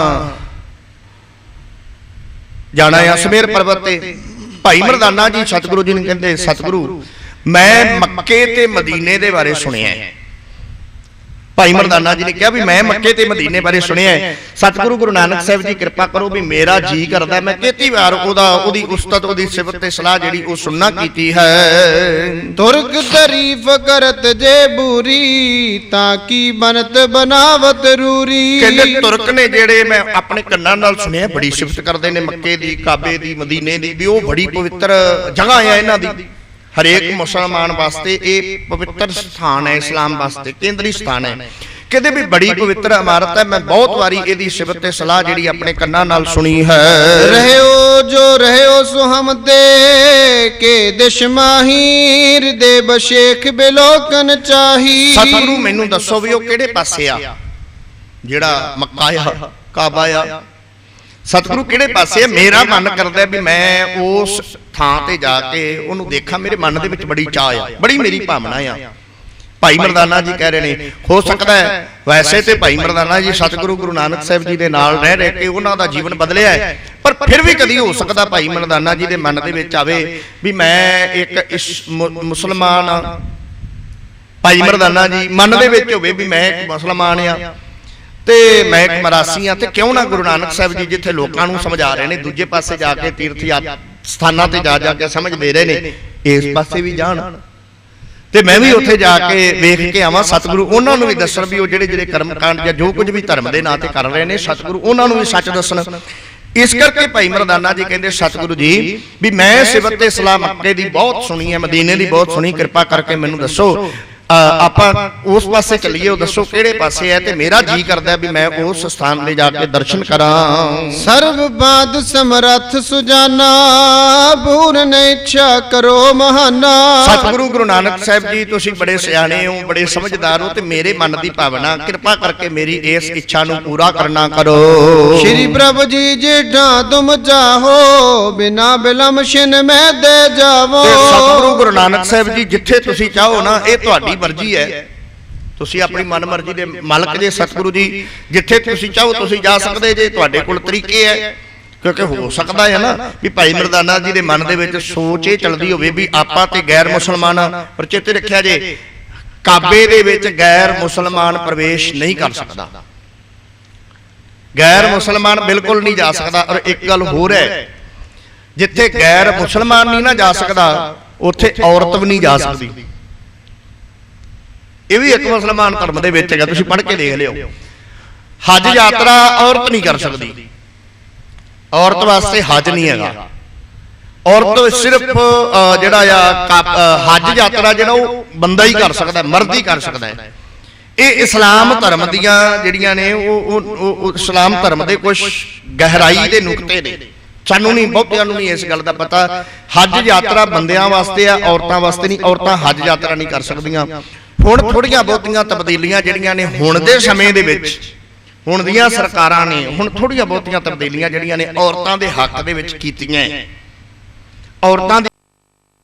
ਜਾਣਾ ਆ ਸਮੇਰ ਪਰਬਤ ਤੇ, ਭਾਈ ਮਰਦਾਨਾ ਜੀ ਸਤਿਗੁਰੂ ਜੀ ਨੇ ਕਹਿੰਦੇ, ਸਤਿਗੁਰੂ ਮੈਂ ਮੱਕੇ ਤੇ ਮਦੀਨੇ ਦੇ ਬਾਰੇ ਸੁਣਿਆ ਹੈ। ਭਾਈ ਮਰਦਾਨਾ ਜੀ ਨੇ ਕਿਹਾ ਵੀ ਮੈਂ ਮੱਕੇ ਤੇ ਮਦੀਨੇ ਬਾਰੇ ਸੁਣਿਆ ਹੈ, ਸਤਿਗੁਰੂ ਗੁਰੂ ਨਾਨਕ ਸਾਹਿਬ ਜੀ ਕਿਰਪਾ ਕਰੋ ਵੀ ਮੇਰਾ ਜੀ ਕਰਦਾ ਮੈਂ ਕਿਤੇ ਵਾਰ ਉਹਦੀ ਉਸਤਤ, ਉਹਦੀ ਸਿਫਤ ਤੇ ਸਲਾਹ ਜਿਹੜੀ ਉਹ ਸੁਣਨਾ ਕੀਤੀ ਹੈ। ਤੁਰਕ ਤਾਰੀਫ ਕਰਤ ਜੇ ਬੂਰੀ ਤਾਂ ਕੀ ਬਨਤ ਬਨਾਵਤ ਰੂਰੀ। ਕਹਿੰਦੇ ਤੁਰਕ ਨੇ ਜਿਹੜੇ ਮੈਂ ਆਪਣੇ ਕੰਨਾਂ ਨਾਲ ਸੁਣਿਆ ਬੜੀ ਸਿਫਤ ਕਰਦੇ ਨੇ ਮੱਕੇ ਦੀ, ਕਾਬੇ ਦੀ, ਮਦੀਨੇ ਦੀ, ਵੀ ਉਹ ਬੜੀ ਪਵਿੱਤਰ ਜਗ੍ਹਾ ਹੈ ਇਹਨਾਂ ਦੀ। ਹਰੇਕ ਮੁਸਲਮਾਨ ਵਾਸਤੇ ਇਹ ਪਵਿੱਤਰ ਸਥਾਨ ਹੈ, ਇਸਲਾਮ ਵਾਸਤੇ ਕੇਂਦਰੀ ਸਥਾਨ ਹੈ। ਕਹਿੰਦੇ ਵੀ ਬੜੀ ਪਵਿੱਤਰ ਇਮਾਰਤ ਹੈ। ਮੈਂ ਬਹੁਤ ਵਾਰੀ ਇਹਦੀ ਸਿਫਤ ਤੇ ਸਲਾਹ ਜਿਹੜੀ ਆਪਣੇ ਕੰਨਾਂ ਨਾਲ ਸੁਣੀ ਹੈ। ਰਹਿਓ ਜੋ ਰਹਿਓ ਸੁਹਮਦੇ ਕੇ ਦਿਸ਼ ਮਾਹੀਰ ਦੇ ਬਸ਼ੇਖ ਬਿਲੋਕਨ ਚਾਹੀ। ਸਤਿਗੁਰੂ ਮੈਨੂੰ ਦੱਸੋ ਵੀ ਉਹ ਕਿਹੜੇ ਪਾਸੇ ਆ, ਜਿਹੜਾ ਮੱਕਾ ਆ, ਕਾਬਾ ਆ, ਸਤਿਗੁਰੂ ਕਿਹੜੇ ਪਾਸੇ ਆ? ਮੇਰਾ ਮਨ ਕਰਦਾ ਵੀ ਮੈਂ ਉਸ ਥਾਂ ਤੇ ਜਾ ਕੇ ਉਹਨੂੰ ਦੇਖਾਂ। ਮੇਰੇ ਮਨ ਦੇ ਵਿੱਚ ਬੜੀ ਚਾਹ ਆ, ਬੜੀ ਮੇਰੀ ਭਾਵਨਾ ਆ। ਭਾਈ ਮਰਦਾਨਾ ਜੀ ਕਹਿ ਰਹੇ ਨੇ, ਹੋ ਸਕਦਾ ਹੈ ਵੈਸੇ ਤੇ ਭਾਈ ਮਰਦਾਨਾ ਜੀ ਸਤਿਗੁਰੂ ਗੁਰੂ ਨਾਨਕ ਸਾਹਿਬ ਜੀ ਦੇ ਨਾਲ ਰਹਿ ਕੇ ਉਹਨਾਂ ਦਾ ਜੀਵਨ ਬਦਲਿਆ ਹੈ, ਪਰ ਫਿਰ ਵੀ ਕਦੀ ਹੋ ਸਕਦਾ ਭਾਈ ਮਰਦਾਨਾ ਜੀ ਦੇ ਮਨ ਦੇ ਵਿੱਚ ਆਵੇ ਵੀ ਮੈਂ ਇੱਕ ਮੁਸਲਮਾਨ ਆ। ਭਾਈ ਮਰਦਾਨਾ ਜੀ ਮਨ ਦੇ ਵਿੱਚ ਹੋਵੇ ਵੀ ਮੈਂ ਇੱਕ ਮੁਸਲਮਾਨ ਆ ਤੇ ਮੈਂ ਇੱਕ ਮਰਾਸੀ ਆ, ਤੇ ਕਿਉਂ ਨਾ ਗੁਰੂ ਨਾਨਕ ਸਾਹਿਬ ਜੀ ਜਿੱਥੇ ਲੋਕਾਂ ਨੂੰ ਸਮਝਾ ਰਹੇ ਨੇ, ਦੂਜੇ ਪਾਸੇ ਜਾ ਕੇ ਤੀਰਥ ਸਥਾਨਾਂ ਤੇ ਜਾ ਕੇ ਸਮਝ ਦੇ ਰਹੇ ਨੇ, ਇਸ ਪਾਸੇ ਵੀ ਜਾਣ ਤੇ ਮੈਂ ਵੀ ਉੱਥੇ ਜਾ ਕੇ ਵੇਖ ਕੇ ਆਵਾਂ। ਸਤਿਗੁਰੂ ਉਹਨਾਂ ਨੂੰ ਵੀ ਦੱਸਣ ਵੀ ਉਹ ਜਿਹੜੇ ਕਰਮ ਕਾਂਡ ਜਾਂ ਜੋ ਕੁਝ ਵੀ ਧਰਮ ਦੇ ਨਾਂ ਤੇ ਕਰ ਰਹੇ ਨੇ, ਸਤਿਗੁਰੂ ਉਹਨਾਂ ਨੂੰ ਵੀ ਸੱਚ ਦੱਸਣ। ਇਸ ਕਰਕੇ ਭਾਈ ਮਰਦਾਨਾ ਜੀ ਕਹਿੰਦੇ, ਸਤਿਗੁਰੂ ਜੀ ਵੀ ਮੈਂ ਸਿਫਤ ਤੇ ਸਲਾਹ ਮੱਕੇ ਦੀ ਬਹੁਤ ਸੁਣੀ ਹੈ, ਮਦੀਨੇ ਦੀ ਬਹੁਤ ਸੁਣੀ, ਕਿਰਪਾ ਕਰਕੇ ਮੈਨੂੰ ਦੱਸੋ ਆਪਾਂ ਉਸ ਪਾਸੇ ਚੱਲੀਏ, ਉਹ ਦੱਸੋ ਕਿਹੜੇ ਪਾਸੇ ਹੈ। ਤੇ ਮੇਰਾ ਜੀ ਕਰਦਾ ਵੀ ਮੈਂ ਉਸ ਸਥਾਨ ਤੇ ਜਾ ਕੇ ਦਰਸ਼ਨ ਕਰਾਂ। ਸਰਬ ਬਾਦ ਸਮਰੱਥ ਸੁਜਾਨਾ ਪੂਰਨ ਇੱਛਾ ਕਰੋ ਮਹਾਨਾ। ਸਤਿਗੁਰੂ ਗੁਰੂ ਨਾਨਕ ਸਾਹਿਬ ਜੀ ਤੁਸੀਂ ਬੜੇ ਸਿਆਣੇ ਹੋ, ਬੜੇ ਸਮਝਦਾਰ ਹੋ, ਤੇ ਮੇਰੇ ਮਨ ਦੀ ਭਾਵਨਾ ਕਿਰਪਾ ਕਰਕੇ ਮੇਰੀ ਇਸ ਇੱਛਾ ਨੂੰ ਪੂਰਾ ਕਰਨਾ ਕਰੋ। ਸ਼੍ਰੀ ਪ੍ਰਭੂ ਜੀ ਜਿੱਡਾ ਤੁਮ ਚਾਹੋ ਬਿਨਾ ਬਿਲਮ ਛਿਨ ਮੈਂ ਦੇ ਜਾਵੋ। ਸਤਿਗੁਰੂ ਗੁਰੂ ਨਾਨਕ ਸਾਹਿਬ ਜੀ ਜਿੱਥੇ ਤੁਸੀਂ ਚਾਹੋ ਨਾ, ਇਹ ਤੁਹਾਡੀ ਮਰਜ਼ੀ ਹੈ, ਤੁਸੀਂ ਆਪਣੀ ਮਨ ਮਰਜ਼ੀ ਦੇ ਮਾਲਕ ਜੇ ਸਤਿਗੁਰੂ ਜੀ, ਜਿੱਥੇ ਤੁਸੀਂ ਚਾਹੋ ਤੁਸੀਂ ਜਾ ਸਕਦੇ ਜੇ, ਤੁਹਾਡੇ ਕੋਲ ਤਰੀਕੇ ਹੈ। ਕਿਉਂਕਿ ਹੋ ਸਕਦਾ ਹੈ ਨਾ ਵੀ ਭਾਈ ਮਰਦਾਨਾ ਜੀ ਦੇ ਮਨ ਦੇ ਵਿੱਚ ਸੋਚ ਇਹ ਚੱਲਦੀ ਹੋਵੇ ਵੀ ਆਪਾਂ ਤੇ ਗੈਰ ਮੁਸਲਮਾਨ, ਪਰ ਚੇਤੇ ਰੱਖਿਆ ਜੇ ਕਾਬੇ ਦੇ ਵਿੱਚ ਗੈਰ ਮੁਸਲਮਾਨ ਪ੍ਰਵੇਸ਼ ਨਹੀਂ ਕਰ ਸਕਦਾ, ਗੈਰ ਮੁਸਲਮਾਨ ਬਿਲਕੁਲ ਨਹੀਂ ਜਾ ਸਕਦਾ। ਔਰ ਇੱਕ ਗੱਲ ਹੋਰ ਹੈ, ਜਿੱਥੇ ਗੈਰ ਮੁਸਲਮਾਨ ਨਹੀਂ ਨਾ ਜਾ ਸਕਦਾ ਉੱਥੇ ਔਰਤ ਵੀ ਨਹੀਂ ਜਾ ਸਕਦੀ। ਇਹ ਵੀ ਇੱਕ ਮੁਸਲਮਾਨ ਧਰਮ ਦੇ ਵਿੱਚ ਹੈਗਾ, ਤੁਸੀਂ ਪੜ੍ਹ ਕੇ ਦੇਖ ਲਿਓ। ਹਜ ਯਾਤਰਾ ਔਰਤ ਨਹੀਂ ਕਰ ਸਕਦੀ, ਔਰਤ ਵਾਸਤੇ ਹਜ ਨਹੀਂ ਹੈਗਾ। ਔਰਤ ਸਿਰਫ ਜਿਹੜਾ ਆ ਹਜ ਯਾਤਰਾ ਜਿਹੜਾ ਉਹ ਬੰਦਾ ਹੀ ਕਰ ਸਕਦਾ, ਮਰਦ ਹੀ ਕਰ ਸਕਦਾ ਹੈ। ਇਹ ਇਸਲਾਮ ਧਰਮ ਦੀਆਂ ਜਿਹੜੀਆਂ ਨੇ ਉਹ ਇਸਲਾਮ ਧਰਮ ਦੇ ਕੁਝ ਗਹਿਰਾਈ ਦੇ ਨੁਕਤੇ ਨੇ। ਸਾਨੂੰ ਨਹੀਂ, ਬਹੁਤਿਆਂ ਨੂੰ ਨਹੀਂ ਇਸ ਗੱਲ ਦਾ ਪਤਾ। ਹੱਜ ਯਾਤਰਾ ਬੰਦਿਆਂ ਵਾਸਤੇ ਆ, ਔਰਤਾਂ ਵਾਸਤੇ ਨਹੀਂ। ਔਰਤਾਂ ਹੱਜ ਯਾਤਰਾ ਨਹੀਂ ਕਰ ਸਕਦੀਆਂ। ਹੁਣ ਥੋੜ੍ਹੀਆਂ ਬਹੁਤੀਆਂ ਤਬਦੀਲੀਆਂ ਜਿਹੜੀਆਂ ਨੇ ਹੁਣ ਦੇ ਸਮੇਂ ਦੇ ਵਿੱਚ, ਹੁਣ ਦੀਆਂ ਸਰਕਾਰਾਂ ਨੇ ਹੁਣ ਥੋੜ੍ਹੀਆਂ ਬਹੁਤੀਆਂ ਤਬਦੀਲੀਆਂ ਜਿਹੜੀਆਂ ਨੇ ਔਰਤਾਂ ਦੇ ਹੱਕ ਦੇ ਵਿੱਚ ਕੀਤੀਆਂ। ਔਰਤਾਂ ਦੀ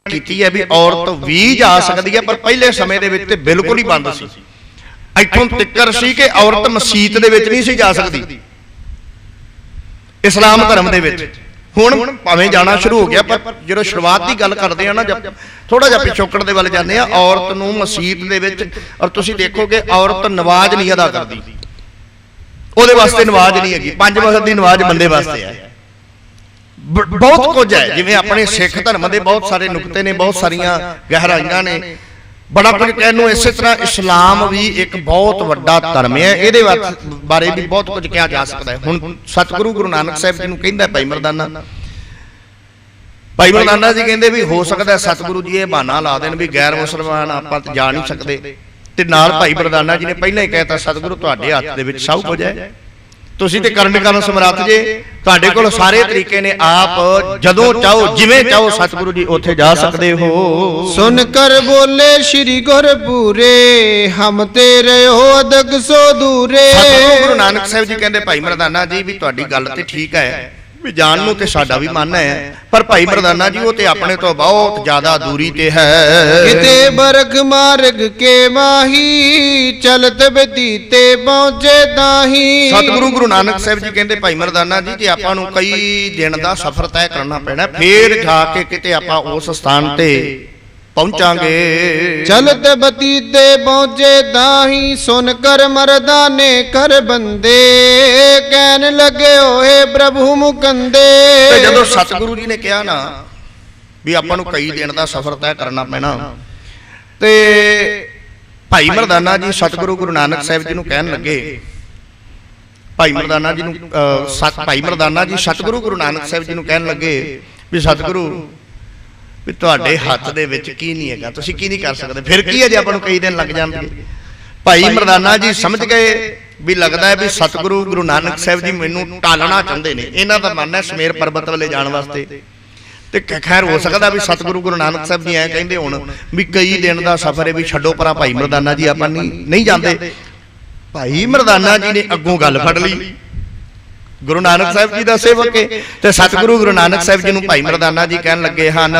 ਕੀਤੀ ਹੈ ਵੀ ਔਰਤ ਵੀ ਜਾ ਸਕਦੀ ਹੈ, ਪਰ ਪਹਿਲੇ ਸਮੇਂ ਦੇ ਵਿੱਚ ਤੇ ਬਿਲਕੁਲ ਹੀ ਬੰਦ ਸੀ। ਇੱਥੋਂ ਤੱਕ ਸੀ ਕਿ ਔਰਤ ਮਸਜਿਦ ਦੇ ਵਿੱਚ ਨਹੀਂ ਸੀ ਜਾ ਸਕਦੀ ਇਸਲਾਮ ਧਰਮ ਦੇ ਵਿੱਚ। ਹੁਣ ਭਾਵੇਂ ਜਾਣਾ ਸ਼ੁਰੂ ਹੋ ਗਿਆ, ਪਰ ਜਦੋਂ ਸ਼ੁਰੂਆਤ ਦੀ ਗੱਲ ਕਰਦੇ ਆ ਨਾ, ਜਦ ਥੋੜਾ ਜਿਹਾ ਪਿਛੋਕੜ ਦੇ ਵੱਲ ਜਾਂਦੇ ਆ, ਔਰਤ ਨੂੰ ਮਸਜਿਦ ਦੇ ਵਿੱਚ, ਔਰ ਤੁਸੀਂ ਦੇਖੋਗੇ ਔਰਤ ਨਮਾਜ਼ ਨਹੀਂ ਅਦਾ ਕਰਦੀ, ਉਹਦੇ ਵਾਸਤੇ ਨਮਾਜ਼ ਨਹੀਂ ਹੈਗੀ। 5 ਵਕਤ ਦੀ ਨਮਾਜ਼ ਬੰਦੇ ਵਾਸਤੇ ਹੈ। ਬਹੁਤ ਕੁਝ ਹੈ, ਜਿਵੇਂ ਆਪਣੇ ਸਿੱਖ ਧਰਮ ਦੇ ਬਹੁਤ ਸਾਰੇ ਨੁਕਤੇ ਨੇ, ਬਹੁਤ ਸਾਰੀਆਂ ਗਹਿਰਾਈਆਂ ਨੇ, ਬੜਾ ਕੁਝ ਕਹਿਣ ਨੂੰ। ਇਸੇ ਤਰ੍ਹਾਂ ਇਸਲਾਮ ਵੀ ਇੱਕ ਬਹੁਤ ਵੱਡਾ ਧਰਮ ਹੈ, ਇਹਦੇ ਬਾਰੇ ਵੀ ਬਹੁਤ ਕੁਝ ਕਿਹਾ ਜਾ ਸਕਦਾ ਹੈ। ਹੁਣ ਸਤਿਗੁਰੂ ਗੁਰੂ ਨਾਨਕ ਸਾਹਿਬ ਜੀ ਨੂੰ ਕਹਿੰਦਾ ਭਾਈ ਮਰਦਾਨਾ, ਭਾਈ ਮਰਦਾਨਾ ਜੀ ਕਹਿੰਦੇ ਵੀ ਹੋ ਸਕਦਾ ਸਤਿਗੁਰੂ ਜੀ ਇਹ ਬਹਾਨਾ ਲਾ ਦੇਣ ਵੀ ਗੈਰ ਮੁਸਲਮਾਨ ਆਪਾਂ ਜਾ ਨਹੀਂ ਸਕਦੇ, ਤੇ ਨਾਲ ਭਾਈ ਮਰਦਾਨਾ ਜੀ ਨੇ ਪਹਿਲਾਂ ਹੀ ਕਹਿਤਾ ਸਤਿਗੁਰੂ ਤੁਹਾਡੇ ਹੱਥ ਦੇ ਵਿੱਚ ਸਭ ਕੁਝ ਹੈ, ਤੁਸੀਂ ਤੇ ਕਰਨ ਸਮਰੱਥ ਜੇ, ਤੁਹਾਡੇ ਕੋਲ ਸਾਰੇ ਤਰੀਕੇ ਨੇ, ਆਪ ਜਦੋਂ ਚਾਹੋ ਜਿਵੇਂ ਚਾਹੋ ਸਤਿਗੁਰੂ ਜੀ ਉੱਥੇ ਜਾ ਸਕਦੇ ਹੋ। ਸੁਨ ਕਰ ਬੋਲੇ ਸ਼੍ਰੀ ਗੁਰਪੂਰੇ, ਹਮ ਤੇਰੇ ਹੋ ਅਦਕ ਸੋ ਦੂਰੇ। ਸਤਿਗੁਰੂ ਗੁਰੂ ਨਾਨਕ ਸਾਹਿਬ ਜੀ ਕਹਿੰਦੇ ਭਾਈ ਮਰਦਾਨਾ ਜੀ ਵੀ ਤੁਹਾਡੀ ਗੱਲ ਤੇ ਠੀਕ ਹੈ, ਵੀ ਜਾਣ ਨੂੰ ਤੇ ਸਾਡਾ ਵੀ ਮਨ ਹੈ, ਪਰ ਭਾਈ ਮਰਦਾਨਾ ਜੀ ਉਹ ਤੇ ਆਪਣੇ ਤੋਂ ਬਹੁਤ ਜ਼ਿਆਦਾ ਦੂਰੀ ਤੇ ਹੈ। ਕਿਤੇ ਬਰਗ ਮਾਰਗ ਕੇ ਮਾਹੀ, ਚਲਤ ਬਤੀਤੇ ਪਹੁੰਚੇ ਤਾਹੀ। ਸਤਿਗੁਰੂ ਗੁਰੂ ਨਾਨਕ ਸਾਹਿਬ ਜੀ ਕਹਿੰਦੇ ਭਾਈ ਮਰਦਾਨਾ ਜੀ ਕਿ ਆਪਾਂ ਨੂੰ ਕਈ ਦਿਨ ਦਾ ਸਫ਼ਰ ਤੈਅ ਕਰਨਾ ਪੈਣਾ, ਫੇਰ ਜਾ ਕੇ ਕਿਤੇ ਆਪਾਂ ਉਸ ਸਥਾਨ ਤੇ ਪਹੁੰਚਾਂਗੇ। ਚਲਤ ਬਤੀਤੇ ਪਹੁੰਚੇ ਤਾਹੀ, ਸੁਨ ਕਰ ਮਰਦਾਨੇ ਕਰ ਬੰਦੇ, ਕਹਿਣ ਲੱਗੇ ਹੋਏ ਪ੍ਰਭੂ ਮੁਕੰਦੇ। ਤੇ ਜਦੋਂ ਸਤਿਗੁਰੂ ਜੀ ਨੇ ਕਿਹਾ ਨਾ ਵੀ ਆਪਾਂ ਨੂੰ ਕਈ ਦਿਨ ਦਾ ਸਫ਼ਰ ਤੈਅ ਕਰਨਾ ਪੈਣਾ, ਤੇ ਭਾਈ ਮਰਦਾਨਾ ਜੀ ਸਤਿਗੁਰੂ ਗੁਰੂ ਨਾਨਕ ਸਾਹਿਬ ਜੀ ਨੂੰ ਕਹਿਣ ਲੱਗੇ, ਭਾਈ ਮਰਦਾਨਾ ਜੀ ਨੂੰ ਭਾਈ ਮਰਦਾਨਾ ਜੀ ਸਤਿਗੁਰੂ ਗੁਰੂ ਨਾਨਕ ਸਾਹਿਬ ਜੀ ਨੂੰ ਕਹਿਣ ਲੱਗੇ ਵੀ ਸਤਿਗੁਰੂ ਵੀ ਤੁਹਾਡੇ ਹੱਥ ਦੇ ਵਿੱਚ ਕੀ ਨਹੀਂ ਹੈਗਾ, ਤੁਸੀਂ ਕੀ ਨਹੀਂ ਕਰ ਸਕਦੇ, ਫਿਰ ਕੀ ਹੈ ਜੇ ਆਪਾਂ ਨੂੰ ਕਈ ਦਿਨ ਲੱਗ ਜਾਣਗੇ। ਭਾਈ ਮਰਦਾਨਾ ਜੀ ਸਮਝ ਗਏ ਵੀ ਲੱਗਦਾ ਹੈ ਵੀ ਸਤਿਗੁਰੂ ਗੁਰੂ ਨਾਨਕ ਸਾਹਿਬ ਜੀ ਮੈਨੂੰ ਟਾਲਣਾ ਚਾਹੁੰਦੇ ਨੇ, ਇਹਨਾਂ ਦਾ ਮਨ ਹੈ ਸਮੇਰ ਪਰਬਤ ਵੱਲੇ ਜਾਣ ਵਾਸਤੇ। ਤੇ ਖੈਰ ਹੋ ਸਕਦਾ ਵੀ ਸਤਿਗੁਰੂ ਗੁਰੂ ਨਾਨਕ ਸਾਹਿਬ ਜੀ ਐ ਕਹਿੰਦੇ ਹੁਣ ਵੀ ਕਈ ਦਿਨ ਦਾ ਸਫ਼ਰ ਹੈ, ਵੀ ਛੱਡੋ ਪਰਾਂ ਭਾਈ ਮਰਦਾਨਾ ਜੀ ਆਪਾਂ ਨਹੀਂ ਜਾਂਦੇ। ਭਾਈ ਮਰਦਾਨਾ ਜੀ ਨੇ ਅੱਗੋਂ ਗੱਲ ਫੜ ਲਈ, ਗੁਰੂ ਨਾਨਕ ਸਾਹਿਬ ਜੀ ਦਾ ਸੇਵਕ ਹੈ, ਤੇ ਸਤਿਗੁਰੂ ਗੁਰੂ ਨਾਨਕ ਸਾਹਿਬ ਜੀ ਨੂੰ ਭਾਈ ਮਰਦਾਨਾ ਜੀ ਕਹਿਣ ਲੱਗੇ ਹਨ,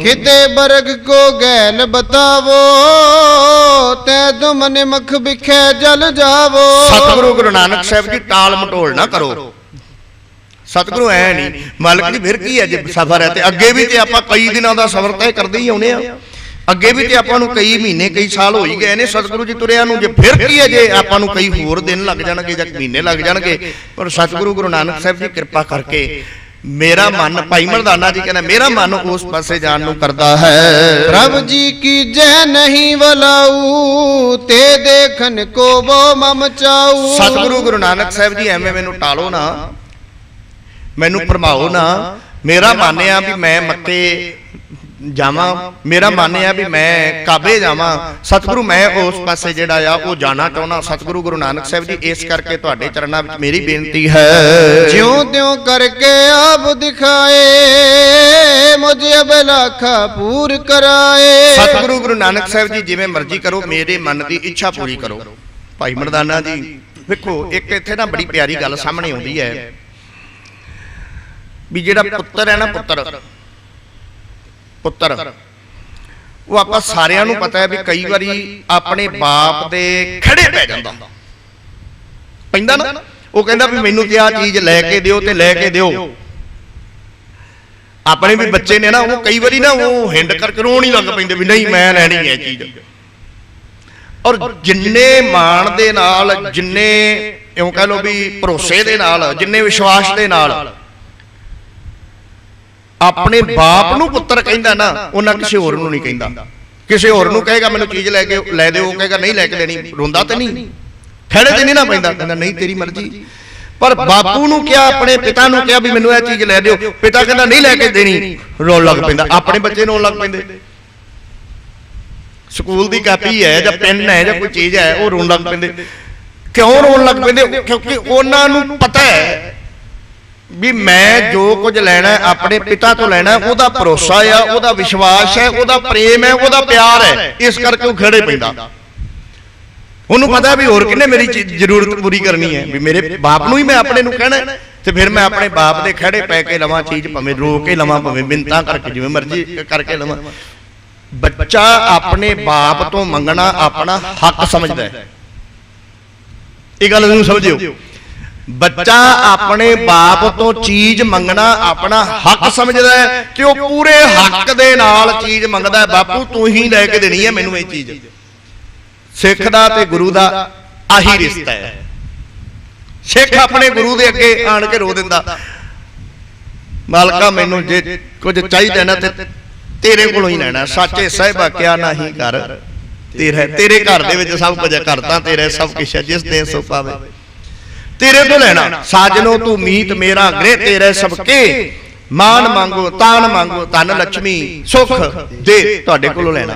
ਕਿਤੇ ਬਰਗ ਕੋ ਗੈਲ ਬਤਾਵੋ, ਤੈ ਤੁਮ ਨਿਮਖ ਬਿਖੇ ਜਲ ਜਾਵੋ। ਸਤਿਗੁਰੂ ਗੁਰੂ ਨਾਨਕ ਸਾਹਿਬ ਜੀ ਟਾਲ ਮਟੋਲ ਨਾ ਕਰੋ। ਸਤਿਗੁਰੂ ਐ ਨਹੀਂ ਮਾਲਕ ਜੀ ਫਿਰ ਕੀ ਹੈ ਜੇ ਸਫ਼ਰ ਹੈ, ਤੇ ਅੱਗੇ ਵੀ ਤੇ ਆਪਾਂ ਕਈ ਦਿਨਾਂ ਦਾ ਸਫ਼ਰ ਤੈਅ ਕਰਦੇ ਹੀ ਆਉਨੇ ਆ, ਅੱਗੇ ਵੀ ਤੇ ਆਪਾਂ ਨੂੰ ਕਈ ਮਹੀਨੇ ਕਈ ਸਾਲ ਹੋ ਹੀ ਗਏ ਨੇ ਸਤਿਗੁਰੂ ਜੀ ਤੁਰਿਆਂ ਨੂੰ, ਜੇ ਫਿਰ ਕੀ ਹੈ ਜੇ ਆਪਾਂ ਨੂੰ ਕਈ ਹੋਰ ਦਿਨ ਲੱਗ ਜਾਣਗੇ ਜਾਂ ਮਹੀਨੇ ਲੱਗ ਜਾਣਗੇ। ਪਰ ਸਤਿਗੁਰੂ ਗੁਰੂ ਨਾਨਕ ਸਾਹਿਬ ਜੀ ਕਿਰਪਾ ਕਰਕੇ ਮੇਰਾ ਮਨ, ਭਾਈ ਮਰਦਾਨਾ ਜੀ ਕਹਿੰਦਾ ਮੇਰਾ ਮਨ ਉਸ ਪਾਸੇ ਜਾਣ ਨੂੰ ਕਰਦਾ ਹੈ। ਪ੍ਰਭ ਜੀ ਕੀ ਜੈ ਨਹੀਂ ਵਲਾਊ, ਤੇ ਦੇਖਨ ਕੋ ਵੋ ਮਮ ਚਾਊ। ਸਤਿਗੁਰੂ ਗੁਰੂ ਨਾਨਕ ਸਾਹਿਬ ਜੀ ਐਵੇਂ ਮੈਨੂੰ ਟਾਲੋ ਨਾ, ਮੈਨੂੰ ਭਰਮਾਓ ਨਾ, ਮੇਰਾ ਮਨ ਆ ਵੀ ਮੈਂ ਮੱਕੇ ਜਾਵਾਂ, ਮੇਰਾ ਮਨ ਆ ਵੀ ਮੈਂ ਕਾਬੇ ਜਾਵਾਂ। ਸਤਿਗੁਰੂ ਮੈਂ ਉਸ ਪਾਸੇ ਜਿਹੜਾ ਆ ਉਹ ਜਾਣਾ ਚਾਹੁੰਦਾ। ਸਤਿਗੁਰੂ ਗੁਰੂ ਨਾਨਕ ਸਾਹਿਬ ਜੀ ਇਸ ਕਰਕੇ ਤੁਹਾਡੇ ਚਰਨਾਂ ਵਿੱਚ ਮੇਰੀ ਬੇਨਤੀ ਹੈ, ਜਿਉਂ ਤਿਉਂ ਕਰਕੇ ਆਪ ਦਿਖਾਏ, ਮੁਝੇ ਅਬਲਾਖਾ ਪੂਰ ਕਰਾਏ। ਸਤਿਗੁਰੂ ਗੁਰੂ ਨਾਨਕ ਸਾਹਿਬ ਜੀ ਜਿਵੇਂ ਮਰਜ਼ੀ ਕਰੋ, ਮੇਰੇ ਮਨ ਦੀ ਇੱਛਾ ਪੂਰੀ ਕਰੋ। ਭਾਈ ਮਰਦਾਨਾ ਜੀ ਵੇਖੋ, ਇੱਕ ਇੱਥੇ ਨਾ ਬੜੀ ਪਿਆਰੀ ਗੱਲ ਸਾਹਮਣੇ ਆਉਂਦੀ ਹੈ ਵੀ ਜਿਹੜਾ ਪੁੱਤਰ ਹੈ ਨਾ, ਪੁੱਤਰ ਉਹ ਆਪਾਂ ਸਾਰਿਆਂ ਨੂੰ ਪਤਾ ਹੈ ਵੀ ਕਈ ਵਾਰੀ ਆਪਣੇ ਬਾਪ ਦੇ ਖੜੇ ਪੈ ਜਾਂਦਾ, ਪੈਂਦਾ ਨਾ। ਉਹ ਕਹਿੰਦਾ ਵੀ ਮੈਨੂੰ ਤੇ ਆਹ ਚੀਜ਼ ਲੈ ਕੇ ਦਿਓ ਤੇ ਲੈ ਕੇ ਦਿਓ। ਆਪਣੇ ਵੀ ਬੱਚੇ ਨੇ ਨਾ, ਉਹ ਕਈ ਵਾਰੀ ਨਾ ਉਹ ਹਿੰਡ ਕਰਕੇ ਰੋਣ ਹੀ ਲੱਗ ਪੈਂਦੇ ਵੀ ਨਹੀਂ ਮੈਂ ਲੈਣੀ ਹੈ ਚੀਜ਼। ਔਰ ਜਿੰਨੇ ਮਾਣ ਦੇ ਨਾਲ, ਜਿੰਨੇ ਇਉਂ ਕਹਿ ਲਓ ਵੀ ਭਰੋਸੇ ਦੇ ਨਾਲ, ਜਿੰਨੇ ਵਿਸ਼ਵਾਸ ਦੇ ਨਾਲ ਆਪਣੇ ਬਾਪ ਨੂੰ ਪੁੱਤਰ ਕਹਿੰਦਾ ਨਾ, ਉਹਨਾਂ ਕਿਸੇ ਹੋਰ ਨੂੰ ਨਹੀਂ ਕਹਿੰਦਾ। ਕਿਸੇ ਹੋਰ ਨੂੰ ਕਹੇਗਾ ਮੈਨੂੰ ਚੀਜ਼ ਲੈ ਕੇ ਲੈ ਦਿਓ, ਉਹ ਕਹੇਗਾ ਨਹੀਂ ਲੈ ਕੇ ਦੇਣੀ, ਰੋਂਦਾ ਤੇ ਨਹੀਂ, ਖੜੇ ਤੇ ਨਹੀਂ ਨਾ ਪੈਂਦਾ, ਕਹਿੰਦਾ ਨਹੀਂ ਤੇਰੀ ਮਰਜ਼ੀ। ਪਰ ਬਾਪੂ ਨੂੰ ਕਿਹਾ, ਆਪਣੇ ਪਿਤਾ ਨੂੰ ਕਿਹਾ ਵੀ ਮੈਨੂੰ ਇਹ ਚੀਜ਼ ਲੈ ਦਿਓ, ਪਿਤਾ ਕਹਿੰਦਾ ਨਹੀਂ ਲੈ ਕੇ ਦੇਣੀ, ਰੋਣ ਲੱਗ ਪੈਂਦਾ। ਆਪਣੇ ਬੱਚੇ ਰੋਣ ਲੱਗ ਪੈਂਦੇ। ਸਕੂਲ ਦੀ ਕਾਪੀ ਹੈ ਜਾਂ ਪੈਨ ਹੈ ਜਾਂ ਕੋਈ ਚੀਜ਼ ਹੈ, ਉਹ ਰੋਣ ਲੱਗ ਪੈਂਦੇ। ਕਿਉਂ ਰੋਣ ਲੱਗ ਪੈਂਦੇ? ਕਿਉਂਕਿ ਉਹਨਾਂ ਨੂੰ ਪਤਾ ਹੈ ਵੀ ਮੈਂ ਜੋ ਕੁਝ ਲੈਣਾ ਆਪਣੇ ਪਿਤਾ ਤੋਂ ਲੈਣਾ, ਉਹਦਾ ਭਰੋਸਾ ਆ, ਉਹਦਾ ਵਿਸ਼ਵਾਸ ਹੈ, ਉਹਦਾ ਪ੍ਰੇਮ ਹੈ, ਉਹਦਾ ਪਿਆਰ ਹੈ, ਇਸ ਕਰਕੇ ਉਹ ਖੜੇ ਪੈਂਦਾ। ਉਹਨੂੰ ਪਤਾ ਵੀ ਹੋਰ ਕਿਹਨੇ ਮੇਰੀ ਜ਼ਰੂਰਤ ਪੂਰੀ ਕਰਨੀ ਹੈ, ਵੀ ਮੇਰੇ ਬਾਪ ਨੂੰ ਹੀ ਮੈਂ ਆਪਣੇ ਨੂੰ ਕਹਿਣਾ, ਤੇ ਫਿਰ ਮੈਂ ਆਪਣੇ ਬਾਪ ਦੇ ਖੜੇ ਪੈ ਕੇ ਲਵਾਂ ਚੀਜ਼, ਭਾਵੇਂ ਰੋ ਕੇ ਲਵਾਂ, ਭਾਵੇਂ ਮਿੰਨਤਾਂ ਕਰਕੇ, ਜਿਵੇਂ ਮਰਜ਼ੀ ਕਰਕੇ ਲਵਾਂ। ਬੱਚਾ ਆਪਣੇ ਬਾਪ ਤੋਂ ਮੰਗਣਾ ਆਪਣਾ ਹੱਕ ਸਮਝਦਾ ਹੈ, ਇਹ ਗੱਲ ਨੂੰ ਸਮਝਿਓ। ਬੱਚਾ ਆਪਣੇ ਬਾਪ ਤੋਂ ਚੀਜ਼ ਮੰਗਣਾ ਆਪਣਾ ਹੱਕ ਸਮਝਦਾ ਹੈ ਤੇ ਉਹ ਪੂਰੇ ਹੱਕ ਦੇ ਨਾਲ ਚੀਜ਼ ਮੰਗਦਾ ਹੈ। ਬਾਪੂ ਤੂੰ ਹੀ ਲੈ ਕੇ ਦੇਣੀ ਹੈ ਮੈਨੂੰ ਇਹ ਚੀਜ਼। ਸਿੱਖ ਦਾ ਤੇ ਗੁਰੂ ਦਾ ਆਹੀ ਰਿਸ਼ਤਾ ਹੈ। ਸਿੱਖ ਆਪਣੇ ਗੁਰੂ ਦੇ ਅੱਗੇ ਆਣ ਕੇ ਰੋ ਦਿੰਦਾ, ਮਾਲਕਾ ਮੈਨੂੰ ਜੇ ਕੁਝ ਚਾਹੀਦਾ ਨਾ ਤੇ ਤੇਰੇ ਕੋਲੋਂ ਹੀ ਲੈਣਾ। ਸਾਚੇ ਸਾਹਿਬਾ ਕਿਆ ਨਹੀਂ ਕਰ ਤੇਰੇ ਘਰ ਦੇ ਵਿੱਚ ਸਭ ਕੁਝ ਕਰਤਾ, ਤੇਰੇ ਸਭ ਕੁਛ ਹੈ, ਜਿਸ ਦੇ ਸੋ ਪਾਵੇ ਤੇਰੇ ਤੋਂ ਲੈਣਾ। ਸਾਜਨੋ ਤੂੰ ਮੀਤ ਮੇਰਾ ਗ੍ਰਹਿ ਤੇਰੇ ਸਭਕੇ, ਮਾਨ ਮੰਗੋ ਤਾਨ ਮੰਗੋ ਧਨ ਲక్ష్ਮੀ ਸੁਖ ਦੇ ਤੁਹਾਡੇ ਕੋਲੋਂ ਲੈਣਾ।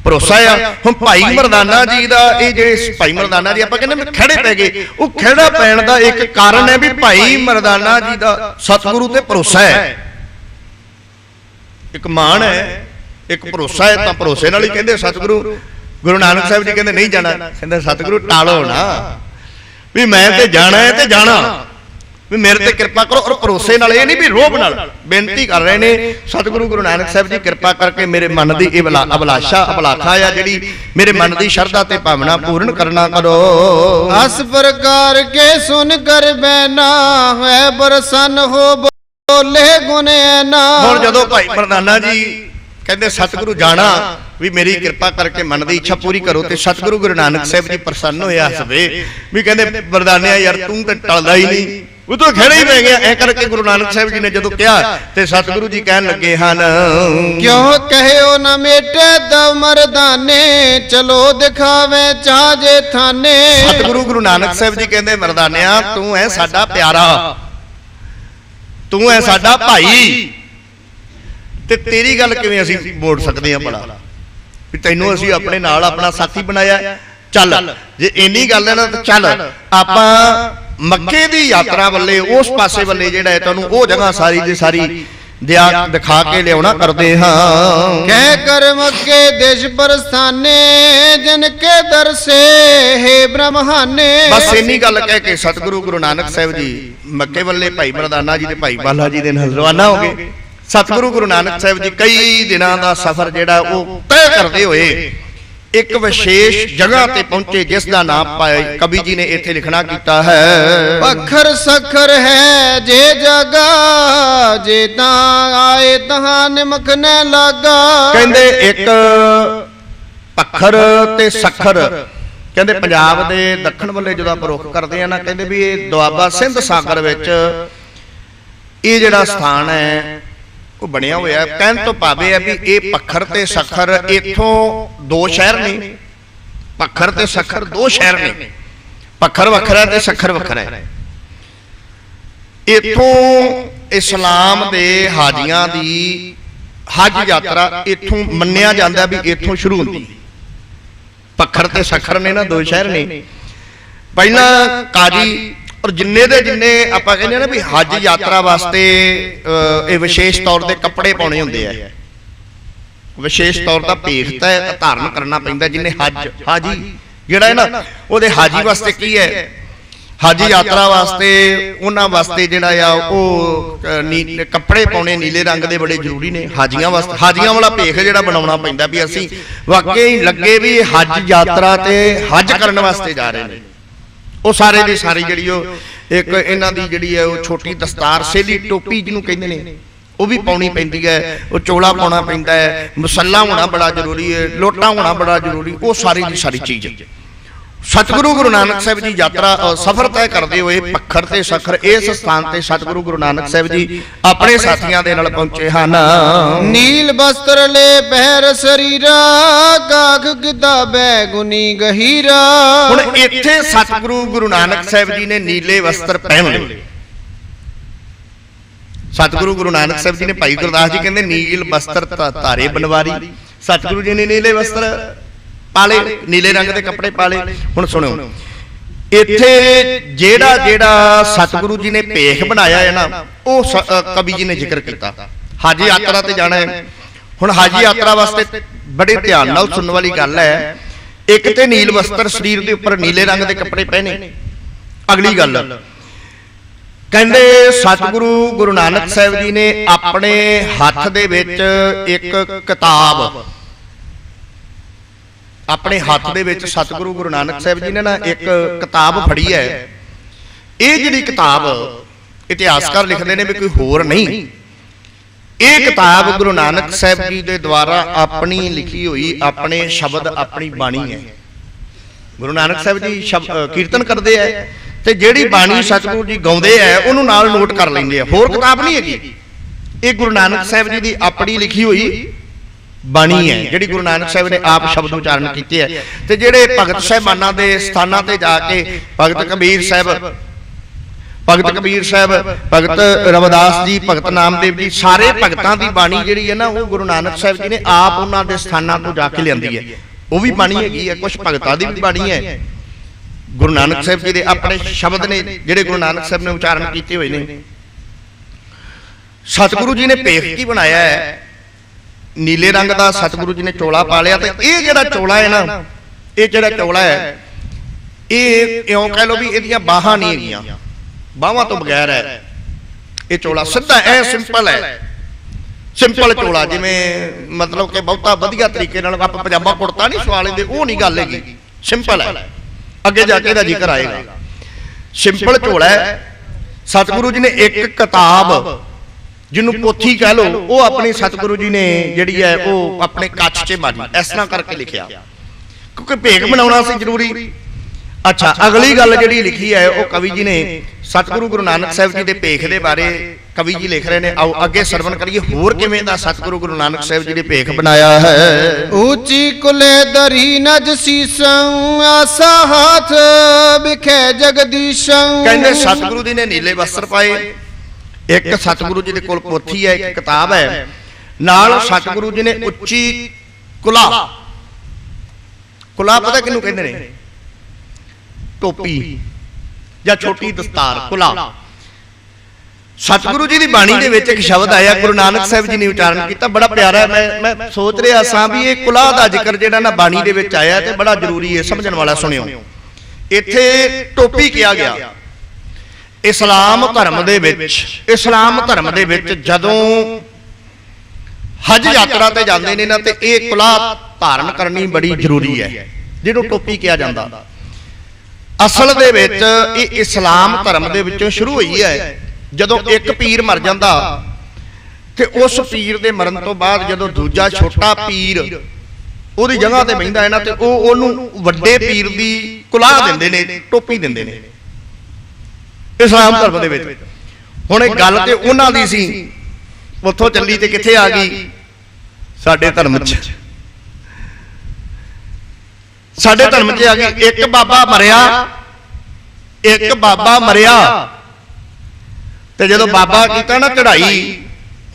ਭਰੋਸਾ ਆ। ਹੁਣ ਭਾਈ ਮਰਦਾਨਾ ਜੀ ਦਾ, ਇਹ ਜਿਹੜੇ ਭਾਈ ਮਰਦਾਨਾ ਜੀ ਆਪਾਂ ਕਹਿੰਦੇ ਖੜੇ ਪੈ ਗਏ, ਉਹ ਖੜਾ ਪੈਣ ਦਾ ਇੱਕ ਕਾਰਨ ਹੈ ਵੀ ਭਾਈ ਮਰਦਾਨਾ ਜੀ ਦਾ ਸਤਿਗੁਰੂ ਤੇ ਭਰੋਸਾ ਹੈ। ਇੱਕ ਮਾਣ ਹੈ, ਇੱਕ ਭਰੋਸਾ ਹੈ। ਤਾਂ ਭਰੋਸੇ ਨਾਲ ਹੀ ਕਹਿੰਦੇ ਸਤਿਗੁਰੂ ਗੁਰੂ ਨਾਨਕ ਸਾਹਿਬ ਜੀ ਕਹਿੰਦੇ ਨਹੀਂ ਜਾਣਾ, ਕਹਿੰਦੇ ਸਤਿਗੁਰੂ ਟਾਲੋ ਨਾ, ਵੀ ਮੈਂ ਤੇ ਜਾਣਾ ਹੈ ਤੇ ਜਾਣਾ, ਵੀ ਮੇਰੇ ਤੇ ਕਿਰਪਾ ਕਰੋ। ਔਰ ਭਰੋਸੇ ਨਾਲ, ਇਹ ਨਹੀਂ ਵੀ ਰੋਬ ਨਾਲ ਬੇਨਤੀ ਕਰ ਰਹੇ ਨੇ ਸਤਿਗੁਰੂ ਗੁਰੂ ਨਾਨਕ ਸਾਹਿਬ ਜੀ ਕਿਰਪਾ ਕਰਕੇ ਮੇਰੇ ਮਨ ਦੀ ਇਹ ਅਭਿਲਾਸ਼ਾ ਅਭਿਲਾਖਾ ਆ, ਜਿਹੜੀ ਮੇਰੇ ਮਨ ਦੀ ਸ਼ਰਧਾ ਤੇ ਭਾਵਨਾ ਪੂਰਨ ਕਰਨਾ ਕਰੋ। ਅਸ ਪ੍ਰਕਾਰ ਕੇ ਸੁਨ ਕਰ ਬੈਨਾ ਹੈ ਬਰਸਨ ਹੋ ਬੋਲੇ ਗੁਣ ਐਨਾ। ਹੁਣ ਜਦੋਂ ਭਾਈ ਮਰਦਾਨਾ ਜੀ ਕਹਿੰਦੇ ਸਤਿਗੁਰੂ ਜਾਣਾ, ਵੀ ਮੇਰੀ ਕਿਰਪਾ ਕਰਕੇ ਮਨ ਦੀ ਇੱਛਾ ਪੂਰੀ ਕਰੋ, ਤੇ ਸਤਿਗੁਰੂ ਗੁਰੂ ਨਾਨਕ ਸਾਹਿਬ ਜੀ ਪ੍ਰਸੰਨ ਹੋਇਆ ਹੱਸਵੇ, ਵੀ ਕਹਿੰਦੇ ਮਰਦਾਨਿਆ ਯਾਰ ਤੂੰ ਤਾਂ ਟਲਦਾ ਹੀ ਨਹੀਂ, ਉਹ ਤਾਂ ਖੜੇ ਹੀ ਪੈ ਗਿਆ। ਐ ਕਰਕੇ ਗੁਰੂ ਨਾਨਕ ਸਾਹਿਬ ਜੀ ਨੇ ਜਦੋਂ ਕਿਹਾ ਤੇ ਸਤਿਗੁਰੂ ਜੀ ਕਹਿਣ ਲੱਗੇ ਹਨ, ਕਿਉਂ ਕਹਿਓ ਨਾ ਮੇਟੇ ਦਵ ਮਰਦਾਨੇ, ਚਲੋ ਦਿਖਾਵੇ ਚਾਜੇ ਥਾਨੇ। ਸਤਿਗੁਰੂ ਗੁਰੂ ਨਾਨਕ ਸਾਹਿਬ ਜੀ ਕਹਿੰਦੇ ਮਰਦਾਨਿਆ ਤੂੰ ਐ ਸਾਡਾ ਪਿਆਰਾ, ਤੂੰ ਐ ਸਾਡਾ ਭਾਈ, ਤੇ ਤੇਰੀ ਗੱਲ ਕਿਵੇਂ ਅਸੀਂ ਮੋੜ ਸਕਦੇ ਹਾਂ ਭਲਾ, ਵੀ ਤੈਨੂੰ ਅਸੀਂ ਆਪਣੇ ਨਾਲ ਆਪਣਾ ਸਾਥੀ ਬਣਾਇਆ। ਚੱਲ ਜੇ ਇੰਨੀ ਗੱਲ ਹੈ ਨਾ ਤਾਂ ਚੱਲ ਆਪਾਂ ਮੱਕੇ ਦੀ ਯਾਤਰਾ ਵੱਲੇ, ਉਸ ਪਾਸੇ ਵੱਲੇ ਜਿਹੜਾ ਹੈ ਤੁਹਾਨੂੰ ਉਹ ਜਗ੍ਹਾ ਸਾਰੀ ਦੀ ਸਾਰੀ ਦਿਖਾ ਕੇ ਲਿਆਉਣਾ ਕਰਦੇ ਹਾਂ। ਕਹਿ ਕਰ ਮੱਕੇ ਦੇਸ਼ ਪ੍ਰਸਥਾਨੇ, ਜਨ ਕੇ ਦਰਸੇ ਹੈ ਬ੍ਰਹਮਾਨੇ। ਬਸ ਇੰਨੀ ਗੱਲ ਕਹਿ ਕੇ ਸਤਿਗੁਰੂ ਗੁਰੂ ਨਾਨਕ ਸਾਹਿਬ ਜੀ ਮੱਕੇ ਵੱਲੇ ਭਾਈ ਮਰਦਾਨਾ ਜੀ ਤੇ ਭਾਈ ਬਾਲਾ ਜੀ ਦੇ ਨਾਲ ਰਵਾਨਾ ਹੋ ਗਏ। ਸਤਿਗੁਰੂ ਗੁਰੂ ਨਾਨਕ ਸਾਹਿਬ ਜੀ ਕਈ ਦਿਨਾਂ ਦਾ ਸਫ਼ਰ ਜਿਹੜਾ ਉਹ ਤੈਅ ਕਰਦੇ ਹੋਏ ਇੱਕ ਵਿਸ਼ੇਸ਼ ਜਗ੍ਹਾ ਤੇ ਪਹੁੰਚੇ, ਜਿਸ ਦਾ ਨਾਮ ਕਵੀ ਜੀ ਨੇ ਇੱਥੇ ਲਿਖਣਾ ਕੀਤਾ ਹੈ, ਪੱਖਰ ਸਖਰ ਹੈ ਜੇ ਜਗਾ, ਜੇ ਤਾਂ ਆਏ ਤਹਾਂ ਨਿਮਕ ਨ ਲਾਗਾ। ਕਹਿੰਦੇ ਇੱਕ ਪੱਖਰ ਤੇ ਸਖਰ, ਕਹਿੰਦੇ ਪੰਜਾਬ ਦੇ ਦੱਖਣ ਵੱਲੇ ਜਦੋਂ ਆਪਾਂ ਰੁਖ ਕਰਦੇ ਆ ਨਾ, ਕਹਿੰਦੇ ਵੀ ਇਹ ਦੁਆਬਾ ਸਿੰਧ ਸਾਗਰ ਵਿੱਚ ਇਹ ਜਿਹੜਾ ਸਥਾਨ ਹੈ ਉਹ ਬਣਿਆ ਹੋਇਆ। ਕਹਿਣ ਤੋਂ ਭਾਵੇਂ ਹੈ ਵੀ ਇਹ ਪੱਖਰ ਤੇ ਸਖਰ ਇੱਥੋਂ ਦੋ ਸ਼ਹਿਰ ਨੇ, ਪੱਖਰ ਤੇ ਸਖਰ ਦੋ ਸ਼ਹਿਰ ਨੇ, ਪੱਖਰ ਵੱਖਰਾ ਤੇ ਸਖਰ ਵੱਖਰਾ ਹੈ। ਇੱਥੋਂ ਇਸਲਾਮ ਦੇ ਹਾਜੀਆਂ ਦੀ ਹਜ ਯਾਤਰਾ ਇੱਥੋਂ ਮੰਨਿਆ ਜਾਂਦਾ ਵੀ ਇੱਥੋਂ ਸ਼ੁਰੂ ਹੁੰਦੀ। ਪੱਖਰ ਤੇ ਸਖਰ ਨੇ ਨਾ ਦੋ ਸ਼ਹਿਰ ਨੇ। ਪਹਿਲਾਂ ਕਾਜੀ ਔਰ ਜਿੰਨੇ ਦੇ ਜਿੰਨੇ ਆਪਾਂ ਕਹਿੰਦੇ ਨਾ ਵੀ ਹਜ ਯਾਤਰਾ ਵਾਸਤੇ ਇਹ ਵਿਸ਼ੇਸ਼ ਤੌਰ ਤੇ ਕੱਪੜੇ ਪਾਉਣੇ ਹੁੰਦੇ ਆ, ਵਿਸ਼ੇਸ਼ ਤੌਰ ਦਾ ਭੇਖ ਤਾਂ ਧਾਰਨ ਕਰਨਾ ਪੈਂਦਾ। ਜਿੰਨੇ ਹਾਜੀ ਜਿਹੜਾ ਹੈ ਨਾ, ਉਹਦੇ ਹਾਜੀ ਵਾਸਤੇ ਕੀ ਹੈ, ਹਜ ਯਾਤਰਾ ਵਾਸਤੇ ਉਹਨਾਂ ਵਾਸਤੇ ਜਿਹੜਾ ਆ ਉਹ ਕੱਪੜੇ ਪਾਉਣੇ ਨੀਲੇ ਰੰਗ ਦੇ ਬੜੇ ਜ਼ਰੂਰੀ ਨੇ। ਹਾਜੀਆਂ ਵਾਸਤੇ ਹਾਜੀਆਂ ਵਾਲਾ ਭੇਖ ਜਿਹੜਾ ਬਣਾਉਣਾ ਪੈਂਦਾ ਵੀ ਅਸੀਂ ਵਾਕਈ ਲੱਗੇ ਵੀ ਹਜ ਯਾਤਰਾ ਤੇ ਹਜ ਕਰਨ ਵਾਸਤੇ ਜਾ ਰਹੇ ਨੇ। ਉਹ ਸਾਰੇ ਦੀ ਸਾਰੀ ਜਿਹੜੀ ਉਹ ਇੱਕ ਇਹਨਾਂ ਦੀ ਜਿਹੜੀ ਹੈ ਉਹ ਛੋਟੀ ਦਸਤਾਰ ਸੇਲੀ ਟੋਪੀ ਜਿਹਨੂੰ ਕਹਿੰਦੇ ਨੇ ਉਹ ਵੀ ਪਾਉਣੀ ਪੈਂਦੀ ਹੈ। ਉਹ ਚੋਲਾ ਪਾਉਣਾ ਪੈਂਦਾ ਹੈ, ਮਸੱਲਾ ਹੋਣਾ ਬੜਾ ਜ਼ਰੂਰੀ ਹੈ, ਲੋਟਾ ਹੋਣਾ ਬੜਾ ਜ਼ਰੂਰੀ। ਉਹ ਸਾਰੀ ਦੀ ਸਾਰੀ ਚੀਜ਼ ਸਤਿਗੁਰੂ ਗੁਰੂ ਨਾਨਕ ਸਾਹਿਬ ਜੀ ਯਾਤਰਾ ਸਫ਼ਰ ਤੈਅ ਕਰਦੇ ਹੋਏ ਪੱਖਰ ਤੇ ਸਖਰ ਇਸ ਸਥਾਨ ਤੇ ਸਤਿਗੁਰੂ ਗੁਰੂ ਨਾਨਕ ਸਾਹਿਬ ਜੀ ਆਪਣੇ ਸਾਥੀਆਂ ਦੇ ਨਾਲ ਪਹੁੰਚੇ ਹਨ। ਨੀਲ ਬਸਤਰ ਲੈ ਪਹਿਰ ਸਰੀਰਾ, ਗਾਗ ਗਿੱਧਾ ਬੈਗੁਨੀ ਗਹੀਰਾ। ਹੁਣ ਇੱਥੇ ਸਤਿਗੁਰੂ ਗੁਰੂ ਨਾਨਕ ਸਾਹਿਬ ਜੀ ਨੇ ਨੀਲੇ ਵਸਤਰ ਪਹਿਨ ਲਏ। ਸਤਿਗੁਰੂ ਗੁਰੂ ਨਾਨਕ ਸਾਹਿਬ ਜੀ ਨੇ, ਭਾਈ ਗੁਰਦਾਸ ਜੀ ਕਹਿੰਦੇ ਨੀਲ ਬਸਤਰ ਧਾਰੇ ਬਨਵਾਰੀ। ਸਤਿਗੁਰੂ ਜੀ ਨੇ ਨੀਲੇ ਵਸਤਰ ਪਾਲੇ, ਨੀਲੇ ਰੰਗ ਦੇ ਕੱਪੜੇ ਪਾਲੇ। ਹੁਣ ਸੁਣੋ, ਇੱਥੇ ਜਿਹੜਾ ਜਿਹੜਾ ਸਤਿਗੁਰੂ ਜੀ ਨੇ ਭੇਖ ਬਣਾਇਆ ਹੈ ਨਾ, ਉਹ ਕਵੀ ਜੀ ਨੇ ਜ਼ਿਕਰ ਕੀਤਾ। ਹਾਜੀ ਯਾਤਰਾ ਤੇ ਜਾਣਾ ਹੈ, ਹੁਣ ਹਾਜੀ ਯਾਤਰਾ ਵਾਸਤੇ ਬੜੇ ਧਿਆਨ ਨਾਲ ਸੁਣਨ ਵਾਲੀ ਗੱਲ ਹੈ। ਇੱਕ ਤੇ ਨੀਲ ਵਸਤਰ, ਸਰੀਰ ਦੇ ਉੱਪਰ ਨੀਲੇ ਰੰਗ ਦੇ ਕੱਪੜੇ ਪਹਿਨੇ। ਅਗਲੀ ਗੱਲ ਕਹਿੰਦੇ ਸਤਿਗੁਰੂ ਗੁਰੂ ਨਾਨਕ ਸਾਹਿਬ ਜੀ ਨੇ ਆਪਣੇ ਹੱਥ ਦੇ ਵਿੱਚ ਇੱਕ ਕਿਤਾਬ, ਆਪਣੇ ਹੱਥ ਦੇ ਵਿੱਚ ਸਤਿਗੁਰੂ ਗੁਰੂ ਨਾਨਕ ਸਾਹਿਬ ਜੀ ਨੇ ਨਾ ਇੱਕ ਕਿਤਾਬ ਫੜੀ ਹੈ। ਇਹ ਜਿਹੜੀ ਕਿਤਾਬ ਇਤਿਹਾਸਕਾਰ ਲਿਖਦੇ ਨੇ ਵੀ ਕੋਈ ਹੋਰ ਨਹੀਂ, ਇਹ ਕਿਤਾਬ ਗੁਰੂ ਨਾਨਕ ਸਾਹਿਬ ਜੀ ਦੇ ਦੁਆਰਾ ਆਪਣੀ ਲਿਖੀ ਹੋਈ, ਆਪਣੇ ਸ਼ਬਦ, ਆਪਣੀ ਬਾਣੀ ਹੈ। ਗੁਰੂ ਨਾਨਕ ਸਾਹਿਬ ਜੀ ਕੀਰਤਨ ਕਰਦੇ ਹੈ ਤੇ ਜਿਹੜੀ ਬਾਣੀ ਸਤਿਗੁਰੂ ਜੀ ਗਾਉਂਦੇ ਹੈ ਉਹਨੂੰ ਨਾਲ ਨੋਟ ਕਰ ਲੈਂਦੇ ਆ। ਹੋਰ ਕਿਤਾਬ ਨਹੀਂ ਹੈਗੀ, ਇਹ ਗੁਰੂ ਨਾਨਕ ਸਾਹਿਬ ਜੀ ਦੀ ਆਪਣੀ ਲਿਖੀ ਹੋਈ ਬਾਣੀ ਹੈ, ਜਿਹੜੀ ਗੁਰੂ ਨਾਨਕ ਸਾਹਿਬ ਨੇ ਆਪ ਸ਼ਬਦ ਉਚਾਰਨ ਕੀਤੇ ਹੈ। ਤੇ ਜਿਹੜੇ ਭਗਤ ਸਾਹਿਬਾਨਾਂ ਦੇ ਸਥਾਨਾਂ ਤੇ ਜਾ ਕੇ ਭਗਤ ਕਬੀਰ ਸਾਹਿਬ, ਭਗਤ ਰਵਿਦਾਸ ਜੀ, ਭਗਤ ਨਾਮਦੇਵ ਜੀ, ਸਾਰੇ ਭਗਤਾਂ ਦੀ ਬਾਣੀ ਜਿਹੜੀ ਹੈ ਨਾ, ਉਹ ਗੁਰੂ ਨਾਨਕ ਸਾਹਿਬ ਜੀ ਨੇ ਆਪ ਉਹਨਾਂ ਦੇ ਸਥਾਨਾਂ ਤੋਂ ਜਾ ਕੇ ਲਿਆਂਦੀ ਹੈ। ਉਹ ਵੀ ਬਾਣੀ ਹੈਗੀ ਹੈ, ਕੁਝ ਭਗਤਾਂ ਦੀ ਵੀ ਬਾਣੀ ਹੈ। ਗੁਰੂ ਨਾਨਕ ਸਾਹਿਬ ਜੀ ਦੇ ਆਪਣੇ ਸ਼ਬਦ ਨੇ ਜਿਹੜੇ ਗੁਰੂ ਨਾਨਕ ਸਾਹਿਬ ਨੇ ਉਚਾਰਨ ਕੀਤੇ ਹੋਏ ਨੇ। ਸਤਿਗੁਰੂ ਜੀ ਨੇ ਭੇਖ ਕੀ ਬਣਾਇਆ ਹੈ, ਨੀਲੇ ਰੰਗ ਦਾ ਸਤਿਗੁਰੂ ਜੀ ਨੇ ਚੋਲਾ ਪਾ ਲਿਆ। ਤੇ ਇਹ ਜਿਹੜਾ ਚੋਲਾ ਹੈ ਨਾ, ਇਹ ਜਿਹੜਾ ਚੋਲਾ ਹੈ, ਇਹ ਇਉਂ ਕਹਿ ਲਓ ਵੀ ਇਹਦੀਆਂ ਬਾਹਾਂ ਨਹੀਂ ਹੈਗੀਆਂ, ਬਾਹਾਂ ਤੋਂ ਬਗੈਰ ਹੈ ਇਹ ਚੋਲਾ। ਸਿੱਧਾ ਐ ਸਿੰਪਲ ਹੈ, ਸਿੰਪਲ ਚੋਲਾ, ਜਿਵੇਂ ਮਤਲਬ ਕਿ ਬਹੁਤਾ ਵਧੀਆ ਤਰੀਕੇ ਨਾਲ ਆਪਾਂ ਪਜਾਮਾ ਕੁੜਤਾ ਨਹੀਂ ਸਵਾ ਲੈਂਦੇ, ਉਹ ਨਹੀਂ ਗੱਲ ਹੈਗੀ, ਸਿੰਪਲ ਹੈ। ਅੱਗੇ ਜਾ ਕੇ ਇਹਦਾ ਜ਼ਿਕਰ ਆਏਗਾ। ਸਿੰਪਲ ਝੋਲਾ ਹੈ। ਸਤਿਗੁਰੂ ਜੀ ਨੇ ਇੱਕ ਕਿਤਾਬ, ਜਿਹਨੂੰ ਪੋਥੀ ਕਹਿ ਲੋ, ਉਹ ਆਪਣੀ ਸਤਿਗੁਰੂ ਜੀ ਨੇ ਜਿਹੜੀ ਹੈ ਉਹ ਆਪਣੇ ਕੱਛ 'ਚ ਮਾਰੀ, ਇਸ ਤਰ੍ਹਾਂ ਕਰਕੇ ਲਿਖਿਆ, ਕਿਉਂਕਿ ਭੇਖ ਬਣਾਉਣਾ ਸੀ ਜ਼ਰੂਰੀ। ਅੱਛਾ, ਅਗਲੀ ਗੱਲ ਜਿਹੜੀ ਲਿਖੀ ਹੈ ਉਹ ਕਵੀ ਜੀ ਨੇ ਸਤਿਗੁਰੂ ਗੁਰੂ ਨਾਨਕ ਸਾਹਿਬ ਜੀ ਦੇ ਭੇਖ ਦੇ ਬਾਰੇ ਕਵੀ ਜੀ ਲਿਖ ਰਹੇ ਨੇ। ਆਓ ਅੱਗੇ ਸਰਵਣ ਕਰੀਏ ਹੋਰ ਕਿਵੇਂ ਦਾ ਸਤਿਗੁਰੂ ਗੁਰੂ ਨਾਨਕ ਸਾਹਿਬ ਜੀ ਨੇ ਭੇਖ ਬਣਾਇਆ ਹੈ। ਉੱਚੀ ਕੁਲੇ ਦਰੀ ਨਜ ਸੀਸੰ, ਆਸਾ ਹੱਥ ਬਿਖੇ ਜਗਦੀਸ਼ੰ। ਕਹਿੰਦੇ ਸਤਿਗੁਰੂ ਜੀ ਨੇ ਨੀਲੇ ਵਸਤਰ ਪਾਏ, ਇੱਕ ਸਤਿਗੁਰੂ ਜੀ ਦੇ ਕੋਲ ਪੋਥੀ ਹੈ, ਇੱਕ ਕਿਤਾਬ ਹੈ, ਨਾਲ ਸਤਿਗੁਰੂ ਜੀ ਨੇ ਉੱਚੀ ਕੁਲਾ, ਕੁਲਾ ਪਤਾ ਕਿਹਨੂੰ ਕਹਿੰਦੇ ਨੇ? ਟੋਪੀ ਜਾਂ ਛੋਟੀ ਦਸਤਾਰ, ਕੁਲਾ। ਸਤਿਗੁਰੂ ਜੀ ਦੀ ਬਾਣੀ ਦੇ ਵਿੱਚ ਇੱਕ ਸ਼ਬਦ ਆਇਆ, ਗੁਰੂ ਨਾਨਕ ਸਾਹਿਬ ਜੀ ਨੇ ਉਚਾਰਨ ਕੀਤਾ, ਬੜਾ ਪਿਆਰਾ। ਮੈਂ ਸੋਚ ਰਿਹਾ ਸਾਂ ਵੀ ਇਹ ਕੁਲਾ ਦਾ ਜ਼ਿਕਰ ਜਿਹੜਾ ਨਾ ਬਾਣੀ ਦੇ ਵਿੱਚ ਆਇਆ ਤੇ ਬੜਾ ਜ਼ਰੂਰੀ ਹੈ, ਸਮਝਣ ਵਾਲਾ ਸੁਣਿਓ। ਇੱਥੇ ਟੋਪੀ ਕਿਹਾ ਗਿਆ। ਇਸਲਾਮ ਧਰਮ ਦੇ ਵਿੱਚ ਜਦੋਂ ਹਜ ਯਾਤਰਾ ਤੇ ਜਾਂਦੇ ਨੇ ਨਾ, ਤੇ ਇਹ ਕੁਲਾ ਧਾਰਨ ਕਰਨੀ ਬੜੀ ਜ਼ਰੂਰੀ ਹੈ, ਜਿਹਨੂੰ ਟੋਪੀ ਕਿਹਾ ਜਾਂਦਾ। ਅਸਲ ਦੇ ਵਿੱਚ ਇਹ ਇਸਲਾਮ ਧਰਮ ਦੇ ਵਿੱਚੋਂ ਸ਼ੁਰੂ ਹੋਈ ਹੈ। ਜਦੋਂ ਇੱਕ ਪੀਰ ਮਰ ਜਾਂਦਾ ਤੇ ਉਸ ਪੀਰ ਦੇ ਮਰਨ ਤੋਂ ਬਾਅਦ ਜਦੋਂ ਦੂਜਾ ਛੋਟਾ ਪੀਰ ਉਹਦੀ ਜਗ੍ਹਾ ਤੇ ਬਹਿੰਦਾ ਹੈ ਨਾ, ਤੇ ਉਹ ਉਹਨੂੰ ਵੱਡੇ ਪੀਰ ਦੀ ਕੁਲਾਹ ਦਿੰਦੇ ਨੇ, ਟੋਪੀ ਦਿੰਦੇ ਨੇ ਇਸਲਾਮ ਧਰਮ ਦੇ ਵਿੱਚ। ਹੁਣ ਇਹ ਗੱਲ ਤੇ ਉਹਨਾਂ ਦੀ ਸੀ, ਉੱਥੋਂ ਚੱਲੀ ਤੇ ਕਿੱਥੇ ਆ ਗਈ? ਸਾਡੇ ਧਰਮ 'ਚ, ਸਾਡੇ ਧਰਮ 'ਚ ਆ ਗਈ। ਇੱਕ ਬਾਬਾ ਮਰਿਆ ਤੇ ਜਦੋਂ ਬਾਬਾ ਕੀਤਾ ਨਾ ਚੜਾਈ,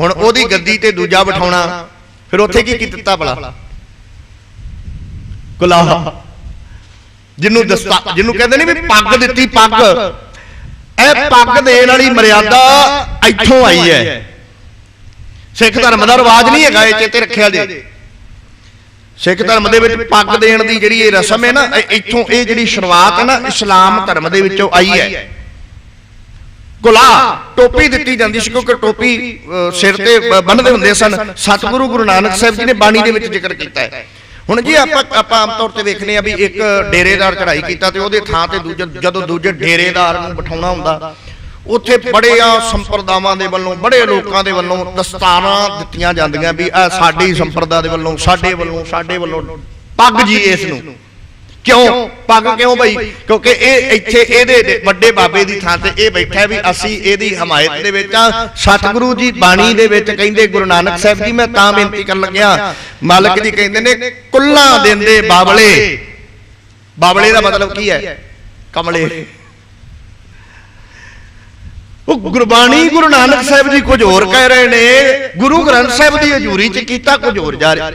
ਹੁਣ ਉਹਦੀ ਗੱਦੀ ਤੇ ਦੂਜਾ ਬਿਠਾਉਣਾ, ਫਿਰ ਉੱਥੇ ਕੀ ਦਿੱਤਾ ਭਲਾ? ਕੁਲਾਹ, ਜਿਹਨੂੰ ਕਹਿੰਦੇ ਨੇ ਵੀ ਪੱਗ ਦਿੱਤੀ। ਪੱਗ, ਇਹ ਪੱਗ ਦੇਣ ਵਾਲੀ ਮਰਿਆਦਾ ਇੱਥੋਂ ਆਈ ਹੈ। ਸਿੱਖ ਧਰਮ ਦਾ ਰਿਵਾਜ ਨਹੀਂ ਹੈਗਾ, ਇਹ ਚੇਤੇ ਰੱਖਿਆ ਜੇ। ਸਿੱਖ ਧਰਮ ਦੇ ਵਿੱਚ ਪੱਗ ਦੇਣ ਦੀ ਜਿਹੜੀ ਇਹ ਰਸਮ ਹੈ ਨਾ, ਇੱਥੋਂ ਇਹ ਜਿਹੜੀ ਸ਼ੁਰੂਆਤ ਹੈ ਨਾ, ਇਸਲਾਮ ਧਰਮ ਦੇ ਵਿੱਚੋਂ ਆਈ ਹੈ। ਕੁਲਾਹ, ਟੋਪੀ ਦਿੱਤੀ ਜਾਂਦੀ ਸੀ, ਕਿਉਂਕਿ ਟੋਪੀ ਸਿਰ ਤੇ ਬੰਨ੍ਹਦੇ ਹੁੰਦੇ ਸਨ। ਸਤਿਗੁਰੂ ਗੁਰੂ ਨਾਨਕ ਸਾਹਿਬ ਜੀ ਨੇ ਬਾਣੀ ਦੇ ਵਿੱਚ ਜ਼ਿਕਰ ਕੀਤਾ ਹੈ। ਹੁਣ ਜੀ ਆਪਾਂ ਆਮ ਤੌਰ ਤੇ ਵੇਖਦੇ ਆ ਵੀ ਇੱਕ ਡੇਰੇਦਾਰ ਚੜ੍ਹਾਈ ਕੀਤਾ ਤੇ ਉਹਦੇ ਥਾਂ ਤੇ ਜਦੋਂ ਦੂਜੇ ਡੇਰੇਦਾਰ ਨੂੰ ਬਿਠਾਉਣਾ ਹੁੰਦਾ, ਉੱਥੇ ਬੜਿਆਂ ਸੰਪਰਦਾਵਾਂ ਦੇ ਵੱਲੋਂ, ਬੜੇ ਲੋਕਾਂ ਦੇ ਵੱਲੋਂ ਦਸਤਾਰਾਂ ਦਿੱਤੀਆਂ ਜਾਂਦੀਆਂ ਵੀ ਇਹ ਸਾਡੀ ਸੰਪਰਦਾ ਦੇ ਵੱਲੋਂ, ਸਾਡੇ ਵੱਲੋਂ ਪੱਗ ਜੀ ਇਸ ਨੂੰ। ਕਿਉਂ ਪੱਗ ਕਿਉਂ ਬਈ? ਕਿਉਂਕਿ ਇਹ ਇੱਥੇ ਇਹਦੇ ਵੱਡੇ ਬਾਬੇ ਦੀ ਥਾਂ ਤੇ ਇਹ ਬੈਠਾ ਵੀ ਅਸੀਂ ਇਹਦੀ ਹਮਾਇਤ ਦੇ ਵਿੱਚ ਆ। ਸਤਿਗੁਰੂ ਜੀ ਬਾਣੀ ਦੇ ਵਿੱਚ ਕਹਿੰਦੇ, ਗੁਰੂ ਨਾਨਕ ਸਾਹਿਬ ਜੀ, ਮੈਂ ਤਾਂ ਬੇਨਤੀ ਕਰਨ ਲੱਗਿਆ, ਮਾਲਕ ਜੀ ਕਹਿੰਦੇ ਨੇ ਕੁੱਲਾਂ ਦਿੰਦੇ ਬਾਬਲੇ। ਬਾਬਲੇ ਦਾ ਮਤਲਬ ਕੀ ਹੈ? ਕਮਲੇ। ਉਹ ਗੁਰਬਾਣੀ ਗੁਰੂ ਨਾਨਕ ਸਾਹਿਬ ਜੀ ਕੁਝ ਹੋਰ ਕਹਿ ਰਹੇ ਨੇ, ਗੁਰੂ ਗ੍ਰੰਥ ਸਾਹਿਬ ਦੀ ਹਜ਼ੂਰੀ 'ਚ ਕੀਤਾ ਕੁਝ ਹੋਰ ਜਾ ਰਿਹਾ।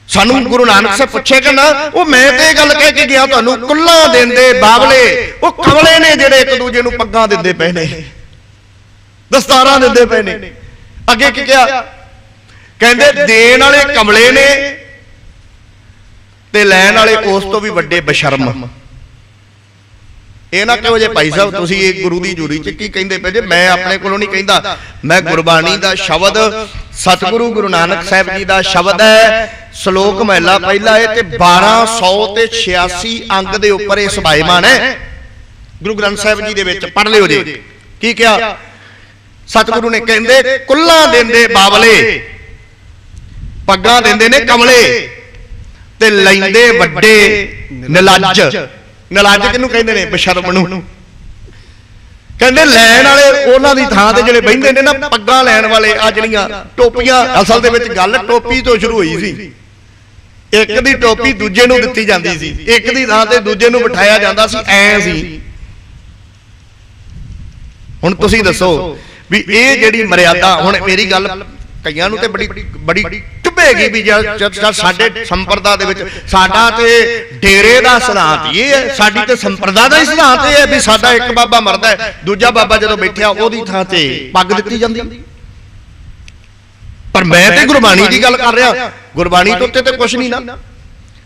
ਸਾਨੂੰ ਗੁਰੂ ਨਾਨਕ ਸਾਹਿਬ ਪੁੱਛੇਗਾ ਨਾ, ਉਹ ਮੈਂ ਤੇ ਇਹ ਗੱਲ ਕਹਿ ਕੇ ਗਿਆ ਤੁਹਾਨੂੰ, ਕੁੱਲਾਂ ਦਿੰਦੇ ਬਾਬਲੇ ਉਹ ਕਮਲੇ ਨੇ ਜਿਹੜੇ ਇੱਕ ਦੂਜੇ ਨੂੰ ਪੱਗਾਂ ਦਿੰਦੇ ਪਏ ਨੇ, ਦਸਤਾਰਾਂ ਦਿੰਦੇ ਪਏ ਨੇ। ਅੱਗੇ ਕੀ ਕਿਹਾ? ਕਹਿੰਦੇ ਦੇਣ ਵਾਲੇ ਕਮਲੇ ਨੇ ਤੇ ਲੈਣ ਵਾਲੇ ਉਸ ਤੋਂ ਵੀ ਵੱਡੇ ਬਸ਼ਰਮ। ਇਹ ਨਾ ਕਹੋ ਜੇ ਭਾਈ ਸਾਹਿਬ ਤੁਸੀਂ ਇਹ ਗੁਰੂ ਦੀ ਜੂਰੀ ਚ ਕੀ ਕਹਿੰਦੇ ਪਏ ਜੇ, ਮੈਂ ਆਪਣੇ ਕੋਲੋਂ ਨਹੀਂ ਕਹਿੰਦਾ, ਮੈਂ ਗੁਰਬਾਣੀ ਦਾ ਸ਼ਬਦ ਸਤਿਗੁਰੂ ਗੁਰੂ ਨਾਨਕ ਸਾਹਿਬ ਜੀ ਦਾ ਸ਼ਬਦ ਹੈ, ਸ਼ਲੋਕ ਮਹਲਾ ਪਹਿਲਾ ਹੈ ਤੇ 1286 ਅੰਗ ਦੇ ਉੱਪਰ ਇਹ ਸਭਾਇਮਾਨ ਹੈ ਗੁਰੂ ਗ੍ਰੰਥ ਸਾਹਿਬ ਜੀ ਦੇ ਵਿੱਚ, ਪੜ੍ਹ ਲਿਓ ਜੇ। ਕੀ ਕਿਹਾ? ਸਤਿਗੁਰੂ ਨੇ ਕਹਿੰਦੇ ਕੁੱਲਾਂ ਦਿੰਦੇ ਬਾਬਲੇ, ਪੱਗਾਂ ਦਿੰਦੇ ਨੇ ਕਮਲੇ ਤੇ ਲੈਂਦੇ ਵੱਡੇ ਨਿਲੱਜ। ਨਿਲੱਜ ਕਿਹਨੂੰ ਕਹਿੰਦੇ ਨੇ? ਬਸ਼ਰਮ ਨੂੰ। ਕਹਿੰਦੇ ਲੈਣ ਵਾਲੇ ਉਹਨਾਂ ਦੀ ਥਾਂ ਤੇ ਜਿਹੜੇ ਬਹਿੰਦੇ ਨੇ ਨਾ ਪੱਗਾਂ ਲੈਣ ਵਾਲੇ, ਆ ਜਿਹੜੀਆਂ ਟੋਪੀਆਂ, ਅਸਲ ਦੇ ਵਿੱਚ ਗੱਲ ਟੋਪੀ ਤੋਂ ਸ਼ੁਰੂ ਹੋਈ ਸੀ। ਇੱਕ ਦੀ ਟੋਪੀ ਦੂਜੇ ਨੂੰ ਦਿੱਤੀ ਜਾਂਦੀ ਸੀ, ਇੱਕ ਦੀ ਥਾਂ ਤੇ ਦੂਜੇ ਨੂੰ ਬਿਠਾਇਆ ਜਾਂਦਾ ਸੀ, ਐ ਸੀ। ਹੁਣ ਤੁਸੀਂ ਦੱਸੋ ਵੀ ਇਹ ਜਿਹੜੀ ਮਰਿਆਦਾ, ਹੁਣ ਮੇਰੀ ਗੱਲ ਕਈਆਂ ਨੂੰ ਤੇ ਬੜੀ ਟੁੱਭੇਗੀ ਵੀ ਜਦ ਸਾਡੇ ਸੰਪਰਦਾ ਦੇ ਵਿੱਚ, ਸਾਡਾ ਤੇ ਡੇਰੇ ਦਾ ਸਿਧਾਂਤ ਇਹ ਹੈ, ਸਾਡੀ ਤੇ ਸੰਪਰਦਾ ਦਾ ਹੀ ਸਿਧਾਂਤ ਇਹ ਹੈ ਵੀ ਸਾਡਾ ਇੱਕ ਬਾਬਾ ਮਰਦਾ ਹੈ, ਦੂਜਾ ਬਾਬਾ ਜਦੋਂ ਬੈਠਿਆ ਉਹਦੀ ਥਾਂ ਤੇ ਪੱਗ ਦਿੱਤੀ ਜਾਂਦੀ। ਪਰ ਮੈਂ ਤੇ ਗੁਰਬਾਣੀ ਦੀ ਗੱਲ ਕਰ ਰਿਹਾ, ਗੁਰਬਾਣੀ ਤੋਂ ਉੱਤੇ ਤੇ ਕੁਝ ਨਹੀਂ ਨਾ।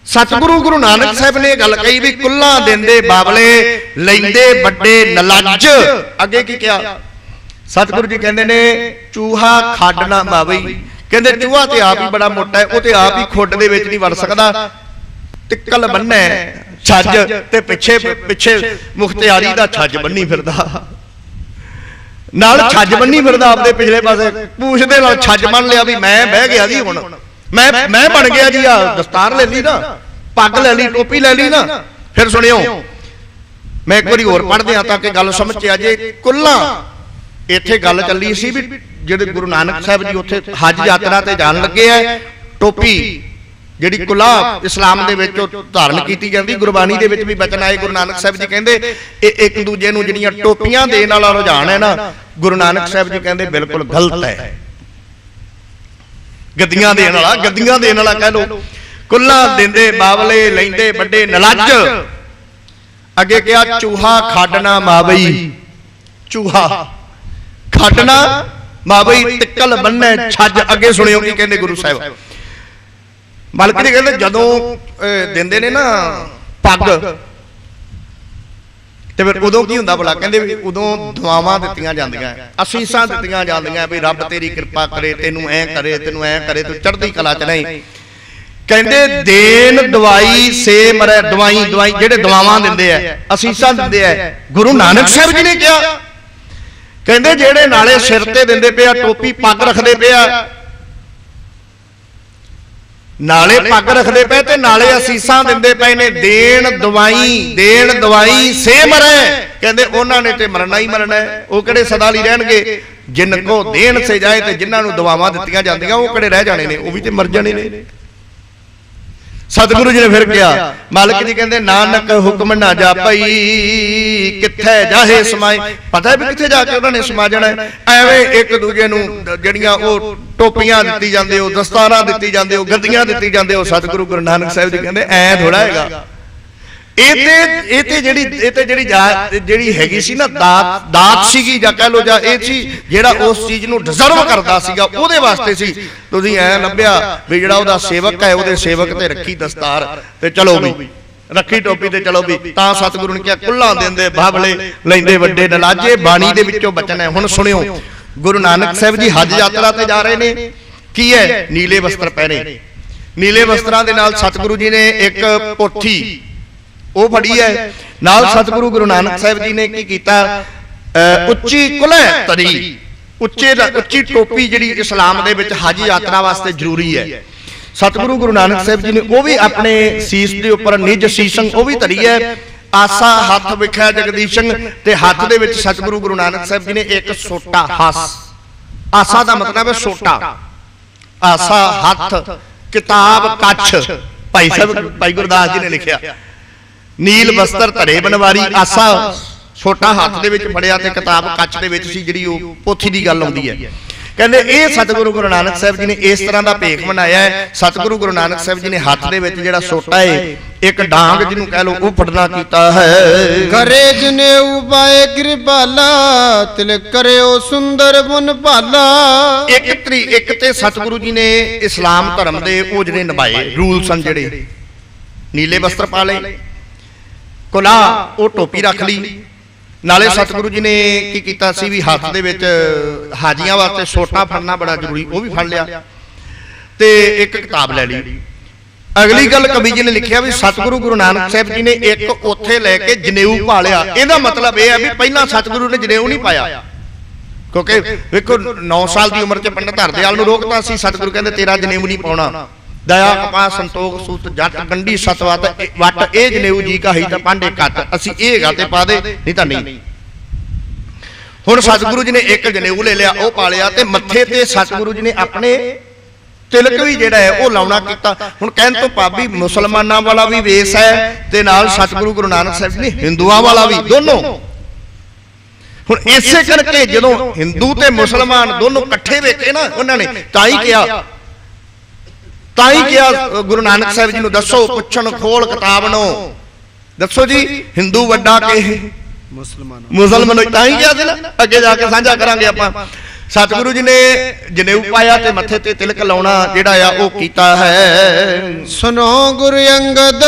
ਸਤਿਗੁਰੂ ਗੁਰੂ ਨਾਨਕ ਸਾਹਿਬ ਨੇ ਇਹ ਗੱਲ ਕਹੀ ਵੀ ਕੁੱਲਾਂ ਦਿੰਦੇ ਬਾਬਲੇ, ਲੈਂਦੇ ਵੱਡੇ ਨਿਲੱਜ। ਅੱਗੇ ਕੀ ਕਿਹਾ? ਸਤਿਗੁਰੂ ਜੀ ਕਹਿੰਦੇ ਨੇ ਚੂਹਾ ਖੱਡ ਨਾ ਮਾਵਈ। ਕਹਿੰਦੇ ਚੂਹਾ ਤੇ ਆਪ ਹੀ ਬੜਾ ਮੋਟਾ ਹੈ, ਉਹ ਤੇ ਆਪ ਹੀ ਖੁੱਡ ਦੇ ਵਿੱਚ ਨਹੀਂ ਵੜ ਸਕਦਾ, ਤਿੱਕਲ ਬੰਨੈ ਛੱਜ ਤੇ ਪਿੱਛੇ ਮੁਖਤਿਆਰੀ ਦਾ ਛੱਜ ਬੰਨੀ ਫਿਰਦਾ, ਨਾਲ ਛੱਜ ਬੰਨੀ ਫਿਰਦਾ ਆਪਦੇ ਪਿਛਲੇ ਪਾਸੇ, ਪੂਛ ਦੇ ਨਾਲ ਛੱਜ ਬੰਨ ਲਿਆ ਵੀ ਮੈਂ ਬਹਿ ਗਿਆ ਜੀ, ਹੁਣ ਮੈਂ ਬਣ ਗਿਆ ਜੀ। ਆ ਦਸਤਾਰ ਲੈ ਲਈ ਨਾ, ਪੱਗ ਲੈ ਲਈ, ਟੋਪੀ ਲੈ ਲਈ ਨਾ। ਫਿਰ ਸੁਣਿਓ, ਮੈਂ ਇੱਕ ਵਾਰੀ ਹੋਰ ਪੜ੍ਹਦੇ ਆ ਤਾਂ ਕਿ ਗੱਲ ਸਮਝ ਆ ਜੇ। ਕੁੱਲਾਂ ਇੱਥੇ ਗੱਲ ਚੱਲੀ ਸੀ ਵੀ ਜਿਹੜੇ ਗੁਰੂ ਨਾਨਕ ਸਾਹਿਬ ਜੀ ਉੱਥੇ ਹੱਜ ਯਾਤਰਾ ਤੇ ਜਾਣ ਲੱਗੇ ਆ, ਟੋਪੀ ਜਿਹੜੀ ਕੁਲਾ ਇਸਲਾਮ ਦੇ ਵਿੱਚ ਧਾਰਨ ਕੀਤੀ ਜਾਂਦੀ, ਗੁਰਬਾਣੀ ਦੇ ਵਿੱਚ ਵੀ ਬਚਨ ਆਏ। ਗੁਰੂ ਨਾਨਕ ਸਾਹਿਬ ਜੀ ਕਹਿੰਦੇ ਇਹ ਇੱਕ ਦੂਜੇ ਨੂੰ ਜਿਹੜੀਆਂ ਟੋਪੀਆਂ ਦੇਣ ਵਾਲਾ ਰੁਝਾਨ ਹੈ ਨਾ, ਗੁਰੂ ਨਾਨਕ ਸਾਹਿਬ ਜੀ ਕਹਿੰਦੇ ਬਿਲਕੁਲ ਗਲਤ ਹੈ। ਗੱਦੀਆਂ ਦੇਣ ਵਾਲਾ ਕਹਿ ਲੋ। ਕੁੱਲਾਂ ਦਿੰਦੇ ਬਾਬਲੇ, ਲੈਂਦੇ ਵੱਡੇ ਨਿਲੱਜ। ਅੱਗੇ ਕਿਹਾ ਚੂਹਾ ਖੱਡ ਨਾ ਮਾਵਈ। ਚੂਹਾ ਖੱਡ ਨਾ ਮਾਵਈ, ਤਿੱਕਲ ਬੰਨੈ ਛੱਜ। ਅੱਗੇ ਸੁਣਿਓ ਕੀ ਕਹਿੰਦੇ ਗੁਰੂ ਸਾਹਿਬ। ਬਲਕਿ ਜੀ ਕਹਿੰਦੇ ਜਦੋਂ ਦਿੰਦੇ ਨੇ ਨਾ ਪੱਗ ਤੇ ਫਿਰ ਉਦੋਂ ਕੀ ਹੁੰਦਾ ਭਲਾ? ਕਹਿੰਦੇ ਵੀ ਉਦੋਂ ਦੁਆਵਾਂ ਦਿੱਤੀਆਂ ਜਾਂਦੀਆਂ, ਅਸੀਸਾਂ ਦਿੱਤੀਆਂ ਜਾਂਦੀਆਂ ਵੀ ਰੱਬ ਤੇਰੀ ਕਿਰਪਾ ਕਰੇ, ਤੈਨੂੰ ਐ ਕਰੇ, ਤੈਨੂੰ ਐ ਕਰੇ, ਤੂੰ ਚੜ੍ਹਦੀ ਕਲਾ ਚ ਨਹੀਂ। ਕਹਿੰਦੇ ਦੇਨ ਦਵਾਈ ਸੇ ਮਰੈ। ਦਵਾਈ ਜਿਹੜੇ ਦੁਆਵਾਂ ਦਿੰਦੇ ਆ, ਅਸੀਸਾਂ ਦਿੰਦੇ ਆ, ਗੁਰੂ ਨਾਨਕ ਸਾਹਿਬ ਜੀ ਨੇ ਕਿਹਾ। ਕਹਿੰਦੇ ਜਿਹੜੇ ਨਾਲੇ ਸਿਰ ਤੇ ਦਿੰਦੇ ਪਿਆ ਟੋਪੀ, ਪੱਗ ਰੱਖਦੇ ਪਿਆ, ਨਾਲੇ ਪੱਗ ਰੱਖਦੇ ਪਏ ਤੇ ਨਾਲੇ ਅਸੀਸਾਂ ਦਿੰਦੇ ਪਏ ਨੇ, ਦੇਣ ਦਵਾਈ ਸੇ ਮਰੈ। ਕਹਿੰਦੇ ਉਹਨਾਂ ਨੇ ਤੇ ਮਰਨਾ ਹੀ ਮਰਨਾ ਹੈ, ਉਹ ਕਿਹੜੇ ਸਦਾ ਲਈ ਰਹਿਣਗੇ? ਜਿਨ ਕੋ ਦੇਣ ਸੇ ਜਾਏ, ਤੇ ਜਿਨ੍ਹਾਂ ਨੂੰ ਦੁਆਵਾਂ ਦਿੱਤੀਆਂ ਜਾਂਦੀਆਂ ਉਹ ਕਿਹੜੇ ਰਹਿ ਜਾਣੇ ਨੇ? ਉਹ ਵੀ ਤੇ ਮਰ ਜਾਣੇ ਨੇ। ਸਤਿਗੁਰੂ ਜੀ ਨੇ ਫਿਰ ਕਿਹਾ, ਮਾਲਕ ਜੀ ਕਹਿੰਦੇ ਨਾਨਕ ਹੁਕਮ ਨਾ ਜਾਪਈ, ਕਿੱਥੇ ਜਾਹੇ ਸਮਾਏ। ਪਤਾ ਹੈ ਵੀ ਕਿੱਥੇ ਜਾ ਕੇ ਉਹਨਾਂ ਨੇ ਸਮਾ ਜਾਣਾ। ਐਵੇਂ ਇੱਕ ਦੂਜੇ ਨੂੰ ਜਿਹੜੀਆਂ ਉਹ ਟੋਪੀਆਂ ਦਿੱਤੀ ਜਾਂਦੇ ਹੋ, ਦਸਤਾਰਾਂ ਦਿੱਤੀ ਜਾਂਦੇ ਹੋ, ਗੱਦੀਆਂ ਦਿੱਤੀ ਜਾਂਦੇ ਹੋ। ਸਤਿਗੁਰੂ ਗੁਰੂ ਨਾਨਕ ਸਾਹਿਬ ਜੀ ਕਹਿੰਦੇ ਐ ਥੋੜਾ ਹੈਗਾ। ਇਹ ਤੇ ਜਿਹੜੀ ਹੈਗੀ ਸੀ ਨਾ ਦਾਤ ਸੀਗੀ, ਜਾਂ ਕਹਿ ਲੋ, ਜਾਂ ਇਹ ਸੀ ਜਿਹੜਾ ਉਸ ਚੀਜ਼ ਨੂੰ ਡਿਜ਼ਰਵ ਕਰਦਾ ਸੀਗਾ, ਉਹਦੇ ਵਾਸਤੇ ਸੀ। ਤੁਸੀਂ ਐ ਲੱਭਿਆ ਵੀ ਜਿਹੜਾ ਉਹਦਾ ਸੇਵਕ ਹੈ, ਉਹਦੇ ਸੇਵਕ ਤੇ ਰੱਖੀ ਦਸਤਾਰ ਤੇ ਚਲੋ ਵੀ, ਰੱਖੀ ਟੋਪੀ ਤੇ ਚਲੋ ਵੀ। ਤਾਂ ਸਤਿਗੁਰੂ ਨੇ ਕਿਹਾ ਕੁੱਲਾਂ ਦਿੰਦੇ ਬਾਬਲੇ, ਲੈਂਦੇ ਵੱਡੇ ਨਿਲਾਜੇ। ਬਾਣੀ ਦੇ ਵਿੱਚੋਂ ਬਚਨ ਹੈ। ਹੁਣ ਸੁਣਿਓ, ਗੁਰੂ ਨਾਨਕ ਸਾਹਿਬ ਜੀ ਹੱਜ ਯਾਤਰਾ ਤੇ ਜਾ ਰਹੇ ਨੇ। ਕੀ ਹੈ? ਨੀਲੇ ਵਸਤਰ ਪਹਿਨੇ। ਨੀਲੇ ਵਸਤਰਾਂ ਦੇ ਨਾਲ ਸਤਿਗੁਰੂ ਜੀ ਨੇ ਇੱਕ ਪੋਥੀ ਉਹ ਫੜੀ ਹੈ। ਨਾਲ ਸਤਿਗੁਰੂ ਗੁਰੂ ਨਾਨਕ ਸਾਹਿਬ ਜੀ ਨੇ ਕੀ ਕੀਤਾ? ਉੱਚੀ ਕੁਲੈ ਤਰੀ, ਉੱਚੀ ਟੋਪੀ ਜਿਹੜੀ ਇਸਲਾਮ ਦੇ ਵਿੱਚ ਹੱਜ ਯਾਤਰਾ ਵਾਸਤੇ ਜ਼ਰੂਰੀ ਹੈ। ਸਤਿਗੁਰੂ ਗੁਰੂ ਨਾਨਕ ਸਾਹਿਬ ਜੀ ਨੇ ਉਹ ਵੀ ਆਪਣੇ ਸੀਸ ਦੇ ਉੱਪਰ ਨਿਜ ਸੀਸੰ ਉਹ ਵੀ ਧਰੀ ਹੈ। ਆਸਾ ਹੱਥ ਵਿਖਿਆ ਜਗਦੀਸ਼ੰ, ਤੇ ਹੱਥ ਦੇ ਵਿੱਚ ਸਤਿਗੁਰੂ ਗੁਰੂ ਨਾਨਕ ਸਾਹਿਬ ਜੀ ਨੇ ਇੱਕ ਸੋਟਾ ਹੱਸ। ਆਸਾ ਦਾ ਮਤਲਬ ਹੈ ਸੋਟਾ। ਆਸਾ ਹੱਥ, ਕਿਤਾਬ ਕੱਛ। ਭਾਈ ਗੁਰਦਾਸ ਜੀ ਨੇ ਲਿਖਿਆ, ਨੀਲ ਵਸਤਰ ਧਰੇ ਬਨਵਾਰੀ। ਆਸਾ ਛੋਟਾ ਹੱਥ ਦੇ ਵਿੱਚ ਫੜਿਆ ਤੇ ਕਿਤਾਬ ਕੱਚ ਦੇ ਵਿੱਚ ਸੀ, ਜਿਹੜੀ ਉਹ ਪੋਥੀ ਦੀ ਗੱਲ ਆਉਂਦੀ ਹੈ। ਕਹਿੰਦੇ ਇਹ ਸਤਿਗੁਰੂ ਗੁਰੂ ਨਾਨਕ ਸਾਹਿਬ ਜੀ ਨੇ ਇਸ ਤਰ੍ਹਾਂ ਦਾ ਭੇਖ ਬਣਾਇਆ ਹੈ। ਸਤਿਗੁਰੂ ਗੁਰੂ ਨਾਨਕ ਸਾਹਿਬ ਜੀ ਨੇ ਹੱਥ ਦੇ ਵਿੱਚ ਜਿਹੜਾ ਸੋਟਾ ਹੈ, ਇੱਕ ਡਾਂਗ ਜਿਹਨੂੰ ਕਹਿ ਲਓ, ਉਹ ਫੜਨਾ ਕੀਤਾ ਹੈ। ਕਰੇ ਜਨੇਊ ਪਾਏ ਕਿਰਪਾਲਾ, ਤਿਲਕ ਕਰਿਓ ਸੁੰਦਰ ਬੁਨ ਭਾਲਾ। ਇੱਕ ਤੇ ਸਤਿਗੁਰੂ ਜੀ ਨੇ ਇਸਲਾਮ ਧਰਮ ਦੇ ਉਹ ਜਿਹੜੇ ਨਿਭਾਏ ਰੂਲ ਸਨ, ਜਿਹੜੇ ਨੀਲੇ ਵਸਤਰ ਪਾ ਲਏ, ਕੁਲਾ ਉਹ ਟੋਪੀ ਰੱਖ ਲਈ। ਨਾਲੇ ਸਤਿਗੁਰੂ ਜੀ ਨੇ ਕੀ ਕੀਤਾ ਸੀ ਵੀ ਹੱਥ ਦੇ ਵਿੱਚ ਹਾਜੀਆਂ ਵਾਸਤੇ ਸੋਟਾ ਫੜਨਾ ਬੜਾ ਜ਼ਰੂਰੀ, ਉਹ ਵੀ ਫੜ ਲਿਆ ਤੇ ਇੱਕ ਕਿਤਾਬ ਲੈ ਲਈ। ਅਗਲੀ ਗੱਲ ਕਵੀ ਜੀ ਨੇ ਲਿਖਿਆ ਵੀ ਸਤਿਗੁਰੂ ਗੁਰੂ ਨਾਨਕ ਸਾਹਿਬ ਜੀ ਨੇ ਇੱਕ ਉੱਥੇ ਲੈ ਕੇ ਜਨੇਊ ਪਾ ਲਿਆ। ਇਹਦਾ ਮਤਲਬ ਇਹ ਹੈ ਵੀ ਪਹਿਲਾਂ ਸਤਿਗੁਰੂ ਨੇ ਜਨੇਊ ਨਹੀਂ ਪਾਇਆ, ਕਿਉਂਕਿ ਵੇਖੋ 9 ਸਾਲ ਦੀ ਉਮਰ 'ਚ ਪੰਡਤ ਹਰਦਿਆਲ ਨੂੰ ਰੋਕਤਾ ਸੀ। ਸਤਿਗੁਰੂ ਕਹਿੰਦੇ ਤੇਰਾ ਜਨੇਊ ਨਹੀਂ ਪਾਉਣਾ। ਦਇਆ ਕਪਾ ਸੰਤੋਖ ਸੂਤ ਜੱਟ ਗੰਢੀ ਸਤਵਤ ਵਟ ਇਹ ਜਨੇਊ ਜੀ ਕਾ ਹੀ ਤਾਂ ਪਾਂਡੇ ਘੱਟ, ਅਸੀਂ ਇਹ ਗਾ ਤੇ ਪਾ ਦੇ, ਨਹੀਂ ਤਾਂ ਨਹੀਂ। ਹੁਣ ਸਤਿਗੁਰੂ ਜੀ ਨੇ ਇੱਕ ਜਨੇਊ ਲੈ ਲਿਆ, ਉਹ ਪਾ ਲਿਆ ਤੇ ਮੱਥੇ ਤੇ ਸਤਿਗੁਰੂ ਜੀ ਨੇ ਆਪਣੇ ਤਿਲਕ ਵੀ ਜਿਹੜਾ ਹੈ ਉਹ ਲਾਉਣਾ ਕੀਤਾ। ਹੁਣ ਕਹਿਣ ਤੋਂ ਭਾਵ ਮੁਸਲਮਾਨਾਂ ਵਾਲਾ ਵੀ ਵੇਸ ਹੈ ਤੇ ਨਾਲ ਸਤਿਗੁਰੂ ਗੁਰੂ ਨਾਨਕ ਸਾਹਿਬ ਜੀ ਨੇ ਹਿੰਦੂਆਂ ਵਾਲਾ ਵੀ, ਦੋਨੋਂ। ਹੁਣ ਇਸੇ ਕਰਕੇ ਜਦੋਂ ਹਿੰਦੂ ਤੇ ਮੁਸਲਮਾਨ ਦੋਨੋਂ ਇਕੱਠੇ ਵੇਖੇ ਨਾ, ਉਹਨਾਂ ਨੇ ਤਾਂ ਹੀ ਕਿਹਾ ਗੁਰੂ ਨਾਨਕ ਸਾਹਿਬ ਜੀ ਨੂੰ, ਦੱਸੋ ਪੁੱਛਣ ਖੋਲ ਕਿਤਾਬ ਨੂੰ, ਦੱਸੋ ਜੀ ਹਿੰਦੂ ਵੱਡਾ ਕਿ ਮੁਸਲਮਾਨ? ਤਾਂ ਹੀ ਕਿਹਾ ਸੀ ਨਾ, ਅੱਗੇ ਜਾ ਕੇ ਸਾਂਝਾ ਕਰਾਂਗੇ ਆਪਾਂ। ਸਤਿਗੁਰੂ ਜੀ ਨੇ ਜਨੇਊ ਪਾਇਆ ਤੇ ਮੱਥੇ ਤੇ ਤਿਲਕ ਲਾਉਣਾ ਜਿਹੜਾ ਆ ਉਹ ਕੀਤਾ ਹੈ। ਸੁਨੋ ਗੁਰੂ ਅੰਗਦ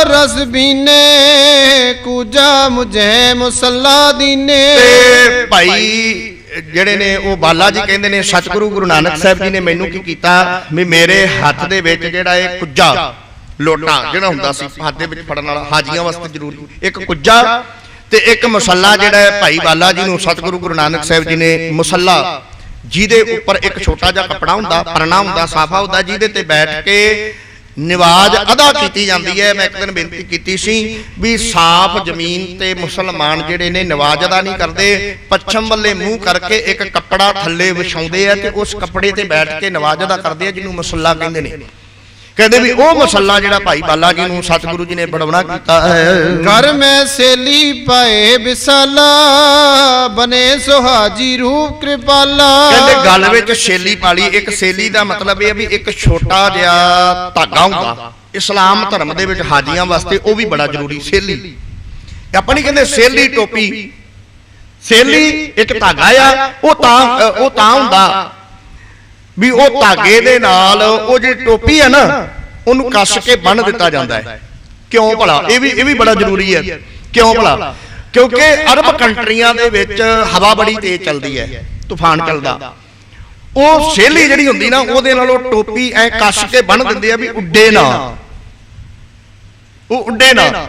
ਰਸ ਬੀਨੇ, ਕੂਜਾ ਮੁਝੇ ਮੁਸੱਲਾ ਦੀਨੇ। ਤੇ ਭਾਈ ਜਿਹੜੇ ਨੇ ਉਹ ਬਾਲਾ ਜੀ ਕਹਿੰਦੇ ਨੇ ਸਤਿਗੁਰੂ ਗੁਰੂ ਨਾਨਕ ਸਾਹਿਬ ਜੀ ਨੇ ਮੈਨੂੰ ਕੀ ਕੀਤਾ ਵੀ ਮੇਰੇ ਹੱਥ ਦੇ ਵਿੱਚ ਜਿਹੜਾ ਇਹ ਕੁੱਜਾ ਲੋਟਾ ਜਿਹੜਾ ਹੁੰਦਾ ਸੀ ਹੱਥ ਦੇ ਵਿੱਚ ਫੜਨ ਵਾਲਾ, ਹਾਜੀਆਂ ਵਾਸਤੇ ਜ਼ਰੂਰੀ, ਇੱਕ ਕੁੱਜਾ ਤੇ ਇੱਕ ਮੁਸੱਲਾ ਜਿਹੜਾ ਹੈ ਭਾਈ ਬਾਲਾ ਜੀ ਨੂੰ ਸਤਿਗੁਰੂ ਗੁਰੂ ਨਾਨਕ ਸਾਹਿਬ ਜੀ ਨੇ ਮੁਸੱਲਾ, ਜਿਹਦੇ ਉੱਪਰ ਇੱਕ ਛੋਟਾ ਜਿਹਾ ਕੱਪੜਾ ਹੁੰਦਾ, ਪਰਨਾ ਹੁੰਦਾ, ਸਾਫਾ ਹੁੰਦਾ, ਜਿਹਦੇ ਤੇ ਬੈਠ ਕੇ ਨਿਵਾਜ਼ ਅਦਾ ਕੀਤੀ ਜਾਂਦੀ ਹੈ। ਮੈਂ ਇੱਕ ਦਿਨ ਬੇਨਤੀ ਕੀਤੀ ਸੀ ਵੀ ਸਾਫ਼ ਜ਼ਮੀਨ ਤੇ ਮੁਸਲਮਾਨ ਜਿਹੜੇ ਨੇ ਨਿਵਾਜ਼ ਅਦਾ ਨਹੀਂ ਕਰਦੇ, ਪੱਛਮ ਵੱਲੇ ਮੂੰਹ ਕਰਕੇ ਇੱਕ ਕੱਪੜਾ ਥੱਲੇ ਵਿਛਾਉਂਦੇ ਆ ਤੇ ਉਸ ਕੱਪੜੇ ਤੇ ਬੈਠ ਕੇ ਨਿਵਾਜ਼ ਅਦਾ ਕਰਦੇ ਆ, ਜਿਹਨੂੰ ਮੁਸੱਲਾ ਕਹਿੰਦੇ ਨੇ। ਕਹਿੰਦੇ ਵੀ ਉਹ ਮੁਸੱਲਾ ਜਿਹੜਾ ਭਾਈ ਬਾਲਾ ਜੀ ਨੂੰ ਸਤਿਗੁਰੂ ਜੀ ਨੇ ਬਣਾਉਣਾ ਕੀਤਾ ਹੈ। ਘਰ ਮੈਂ ਸੇਲੀ ਪਾਏ ਵਿਸਾਲਾ, ਬਨੇ ਸੁਹਾਜੀ ਰੂਪ ਕਿਰਪਾਲਾ। ਕਹਿੰਦੇ ਗਲ ਵਿੱਚ ਸੇਲੀ ਪਾਲੀ। ਇੱਕ ਸੇਲੀ ਦਾ ਮਤਲਬ ਇਹ ਵੀ ਇੱਕ ਛੋਟਾ ਜਿਹਾ ਧਾਗਾ ਹੁੰਦਾ ਇਸਲਾਮ ਧਰਮ ਦੇ ਵਿੱਚ ਹਾਜੀਆਂ ਵਾਸਤੇ, ਉਹ ਵੀ ਬੜਾ ਜ਼ਰੂਰੀ। ਸੇਲੀ ਆਪਾਂ ਨਹੀਂ ਕਹਿੰਦੇ ਸੇਲੀ ਟੋਪੀ, ਸੇਲੀ ਇੱਕ ਧਾਗਾ ਆ, ਉਹ ਤਾਂ ਹੁੰਦਾ ਵੀ ਉਹ ਧਾਗੇ ਦੇ ਨਾਲ ਉਹ ਜਿਹੜੀ ਟੋਪੀ ਹੈ ਨਾ ਉਹਨੂੰ ਕੱਸ ਕੇ ਬੰਨ ਦਿੱਤਾ ਜਾਂਦਾ ਹੈ। ਕਿਉਂ ਭਲਾ? ਇਹ ਵੀ ਬੜਾ ਜ਼ਰੂਰੀ ਹੈ। ਕਿਉਂ ਭਲਾ? ਕਿਉਂਕਿ ਅਰਬ ਕੰਟਰੀਆਂ ਦੇ ਵਿੱਚ ਹਵਾ ਬੜੀ ਤੇਜ਼ ਚੱਲਦੀ ਹੈ, ਤੂਫਾਨ ਚੱਲਦਾ। ਉਹ ਸੇਲੀ ਜਿਹੜੀ ਹੁੰਦੀ ਨਾ ਉਹਦੇ ਨਾਲ ਉਹ ਟੋਪੀ ਐ ਕੱਸ ਕੇ ਬੰਨ ਦਿੰਦੇ ਆ ਵੀ ਉੱਡੇ ਨਾ, ਉਹ ਉੱਡੇ ਨਾ।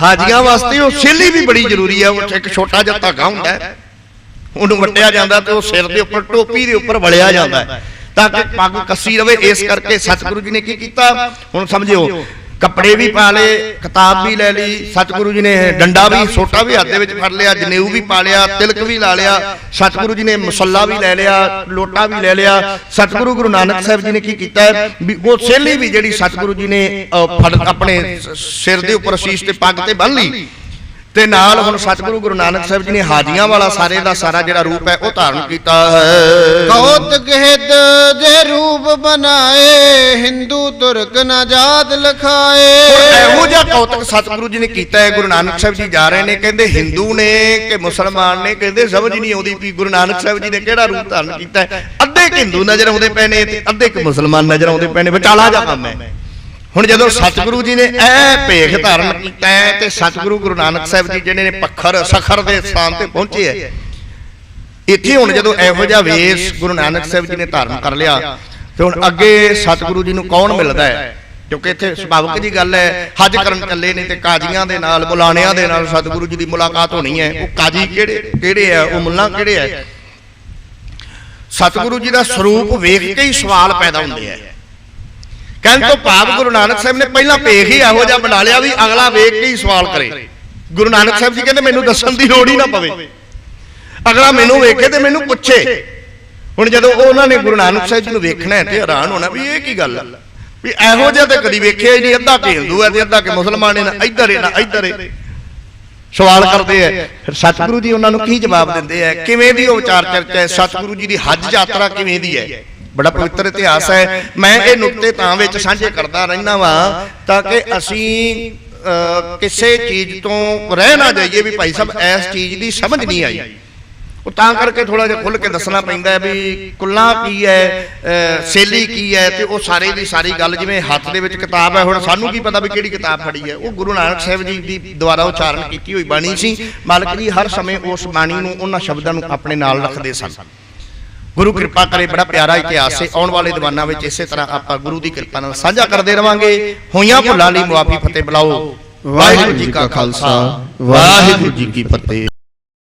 ਹਾਜੀਆਂ ਵਾਸਤੇ ਉਹ ਸੇਲੀ ਵੀ ਬੜੀ ਜ਼ਰੂਰੀ ਹੈ। ਉਹ ਇੱਕ ਛੋਟਾ ਜਿਹਾ ਧਾਗਾ ਹੁੰਦਾ ਹੈ, ਉਹਨੂੰ ਵੱਟਿਆ ਜਾਂਦਾ ਤੇ ਉਹ ਸਿਰ ਦੇ ਉੱਪਰ ਟੋਪੀ ਦੇ ਉੱਪਰ ਵਲਿਆ ਜਾਂਦਾ ਹੈ ਤਾਂ ਕਿ ਪੱਗ ਕੱਸੀ ਰਵੇ। ਇਸ ਕਰਕੇ ਸਤਿਗੁਰੂ ਜੀ ਨੇ ਕੀ ਕੀਤਾ, ਹੁਣ ਸਮਝਿਓ, ਕੱਪੜੇ ਵੀ ਪਾ ਲਏ, ਕਿਤਾਬ ਵੀ ਲੈ ਲਈ, ਸਤਿਗੁਰੂ ਜੀ ਨੇ ਡੰਡਾ ਵੀ ਸੋਟਾ ਵੀ ਹੱਥ ਦੇ ਵਿੱਚ ਫੜ ਲਿਆ, ਜਨੇਊ ਵੀ ਪਾ ਲਿਆ, ਤਿਲਕ ਵੀ ਲਾ ਲਿਆ, ਸਤਿਗੁਰੂ ਜੀ ਨੇ ਮੁਸੱਲਾ ਵੀ ਲੈ ਲਿਆ, ਲੋਟਾ ਵੀ ਲੈ ਲਿਆ। ਸਤਿਗੁਰੂ ਗੁਰੂ ਨਾਨਕ ਸਾਹਿਬ ਜੀ ਨੇ ਕੀ ਕੀਤਾ ਵੀ ਉਹ ਸੇਲੀ ਵੀ ਜਿਹੜੀ ਸਤਿਗੁਰੂ ਜੀ ਨੇ ਆਪਣੇ ਸਿਰ ਦੇ ਉੱਪਰ ਅਸੀਸ ਤੇ ਪੱਗ ਤੇ ਬੰਨ ਲਈ ਤੇ ਨਾਲ ਹੁਣ ਸਤਿਗੁਰੂ ਗੁਰੂ ਨਾਨਕ ਸਾਹਿਬ ਜੀ ਨੇ ਹਾਜੀਆਂ ਵਾਲਾ ਸਾਰੇ ਦਾ ਸਾਰਾ ਜਿਹੜਾ ਰੂਪ ਹੈ ਉਹ ਧਾਰਨ ਕੀਤਾ ਹੈ। ਕੌਤਕ ਹਿਤ ਜੇ ਰੂਪ ਬਣਾਏ, ਹਿੰਦੂ ਤੁਰਕ ਨਾ ਜਾਤ ਲਖਾਏ। ਇਹੋ ਜਿਹਾ ਕੌਤਕ ਸਤਿਗੁਰੂ ਜੀ ਨੇ ਕੀਤਾ ਹੈ। ਗੁਰੂ ਨਾਨਕ ਸਾਹਿਬ ਜੀ ਜਾ ਰਹੇ ਨੇ, ਕਹਿੰਦੇ ਹਿੰਦੂ ਨੇ ਕਿ ਮੁਸਲਮਾਨ ਨੇ, ਕਹਿੰਦੇ ਸਮਝ ਨਹੀਂ ਆਉਂਦੀ ਵੀ ਗੁਰੂ ਨਾਨਕ ਸਾਹਿਬ ਜੀ ਨੇ ਕਿਹੜਾ ਰੂਪ ਧਾਰਨ ਕੀਤਾ ਹੈ। ਅੱਧੇ ਹਿੰਦੂ ਨਜ਼ਰ ਆਉਂਦੇ ਪਏ ਨੇ ਤੇ ਅੱਧੇ ਮੁਸਲਮਾਨ ਨਜ਼ਰ ਆਉਂਦੇ ਪਏ ਨੇ, ਵਿਚਾਲਾ ਜਿਹਾ ਕੰਮ ਹੈ। ਹੁਣ ਜਦੋਂ ਸਤਿਗੁਰੂ ਜੀ ਨੇ ਇਹ ਭੇਖ ਧਾਰਨ ਕੀਤਾ ਤੇ ਸਤਿਗੁਰੂ ਗੁਰੂ ਨਾਨਕ ਸਾਹਿਬ ਜੀ ਜਿਹੜੇ ਨੇ ਪੱਖਰ ਸਖਰ ਦੇ ਸਥਾਨ ਤੇ ਪਹੁੰਚੇ ਹੈ, ਇੱਥੇ ਹੁਣ ਜਦੋਂ ਇਹੋ ਜਿਹਾ ਵੇਸ ਗੁਰੂ ਨਾਨਕ ਸਾਹਿਬ ਜੀ ਨੇ ਧਾਰਨ ਕਰ ਲਿਆ ਤੇ ਹੁਣ ਅੱਗੇ ਸਤਿਗੁਰੂ ਜੀ ਨੂੰ ਕੌਣ ਮਿਲਦਾ ਹੈ? ਕਿਉਂਕਿ ਇੱਥੇ ਸੁਭਾਵਿਕ ਜੀ ਗੱਲ ਹੈ, ਹੱਜ ਕਰਨ ਚੱਲੇ ਨੇ ਤੇ ਕਾਜ਼ੀਆਂ ਦੇ ਨਾਲ, ਮੁਲਾਣਿਆਂ ਦੇ ਨਾਲ ਸਤਿਗੁਰੂ ਜੀ ਦੀ ਮੁਲਾਕਾਤ ਹੋਣੀ ਹੈ। ਉਹ ਕਾਜ਼ੀ ਕਿਹੜੇ ਆ, ਉਹ ਮੁੱਲਾ ਕਿਹੜੇ ਆ? ਸਤਿਗੁਰੂ ਜੀ ਦਾ ਸਰੂਪ ਵੇਖ ਕੇ ਹੀ ਸਵਾਲ ਪੈਦਾ ਹੁੰਦੇ ਆ। ਕਹਿਣ ਤੋਂ ਭਾਵ ਗੁਰੂ ਨਾਨਕ ਸਾਹਿਬ ਨੇ ਪਹਿਲਾਂ ਭੇਖ ਹੀ ਇਹੋ ਜਿਹਾ ਬਣਾ ਲਿਆ ਵੀ ਅਗਲਾ ਵੇਖ ਕੇ ਹੀ ਸਵਾਲ ਕਰੇ। ਗੁਰੂ ਨਾਨਕ ਸਾਹਿਬ ਜੀ ਕਹਿੰਦੇ ਮੈਨੂੰ ਦੱਸਣ ਦੀ ਲੋੜ ਹੀ ਨਾ ਪਵੇ, ਅਗਲਾ ਮੈਨੂੰ ਵੇਖੇ ਤੇ ਮੈਨੂੰ ਪੁੱਛੇ। ਹੁਣ ਜਦੋਂ ਉਹਨਾਂ ਨੇ ਗੁਰੂ ਨਾਨਕ ਸਾਹਿਬ ਜੀ ਨੂੰ ਵੇਖਣਾ ਤੇ ਹੈਰਾਨ ਹੋਣਾ ਵੀ ਇਹ ਕੀ ਗੱਲ ਵੀ ਇਹੋ ਜਿਹਾ ਤਾਂ ਕਦੀ ਵੇਖਿਆ ਹੀ ਨਹੀਂ, ਅੱਧਾ ਕਿ ਹਿੰਦੂ ਹੈ ਤੇ ਅੱਧਾ ਕਿ ਮੁਸਲਮਾਨ ਹੈ, ਨਾ ਇੱਧਰ ਹੈ ਨਾ ਇੱਧਰ ਹੈ। ਸਵਾਲ ਕਰਦੇ ਆ। ਫਿਰ ਸਤਿਗੁਰੂ ਜੀ ਉਹਨਾਂ ਨੂੰ ਕੀ ਜਵਾਬ ਦਿੰਦੇ ਆ, ਕਿਵੇਂ ਦੀ ਉਹ ਵਿਚਾਰ ਚਰਚਾ ਹੈ, ਸਤਿਗੁਰੂ ਜੀ ਦੀ ਹੱਜ ਯਾਤਰਾ ਕਿਵੇਂ ਦੀ ਹੈ। ਬੜਾ ਪਵਿੱਤਰ ਇਤਿਹਾਸ ਹੈ। ਮੈਂ ਇਹ ਨੁਕਤੇ ਤਾਂ ਵਿੱਚ ਸਾਂਝੇ ਕਰਦਾ ਰਹਿਣਾ ਵਾਂ ਤਾਂ ਕਿ ਅਸੀਂ ਕਿਸੇ ਚੀਜ਼ ਤੋਂ ਰਹਿ ਨਾ ਜਾਈਏ ਵੀ ਭਾਈ ਸਾਹਿਬ ਇਸ ਚੀਜ਼ ਦੀ ਸਮਝ ਨਹੀਂ ਆਈ। ਉਹ ਤਾਂ ਕਰਕੇ ਥੋੜਾ ਜਿਹਾ ਖੁੱਲ ਕੇ ਦੱਸਣਾ ਪੈਂਦਾ ਹੈ ਵੀ ਕੁੱਲਾ ਕੀ ਹੈ, ਸੇਲੀ ਕੀ ਹੈ, ਤੇ ਉਹ ਸਾਰੇ ਦੀ ਸਾਰੀ ਗੱਲ ਜਿਵੇਂ ਹੱਥ ਦੇ ਵਿੱਚ ਕਿਤਾਬ ਹੈ। ਹੁਣ ਸਾਨੂੰ ਕੀ ਪਤਾ ਵੀ ਕਿਹੜੀ ਕਿਤਾਬ ਫੜੀ ਹੈ, ਉਹ ਗੁਰੂ ਨਾਨਕ ਸਾਹਿਬ ਜੀ ਦੀ ਦੁਆਰਾ ਉਚਾਰਨ ਕੀਤੀ ਹੋਈ ਬਾਣੀ ਸੀ। ਮਾਲਕ ਜੀ ਹਰ ਸਮੇਂ ਉਸ ਬਾਣੀ ਨੂੰ, ਉਹਨਾਂ ਸ਼ਬਦਾਂ ਨੂੰ ਆਪਣੇ ਨਾਲ ਰੱਖਦੇ ਸਨ। ਗੁਰੂ ਕਿਰਪਾ ਕਰੇ, ਬੜਾ ਪਿਆਰਾ ਇਤਿਹਾਸ ਹੈ। ਆਉਣ ਵਾਲੇ ਦੀਵਾਨਾਂ ਵਿੱਚ ਇਸੇ ਤਰ੍ਹਾਂ ਆਪਾਂ ਗੁਰੂ ਦੀ ਕਿਰਪਾ ਨਾਲ ਸਾਂਝਾ ਕਰਦੇ ਰਵਾਂਗੇ। ਹੋਈਆਂ ਭੁੱਲਾਂ ਲਈ ਮੁਆਫੀ ਫਤਿਹ ਬੁਲਾਓ। ਵਾਹਿਗੁਰੂ ਜੀ ਕਾ ਖਾਲਸਾ, ਵਾਹਿਗੁਰੂ ਜੀ ਕੀ ਫਤਿਹ।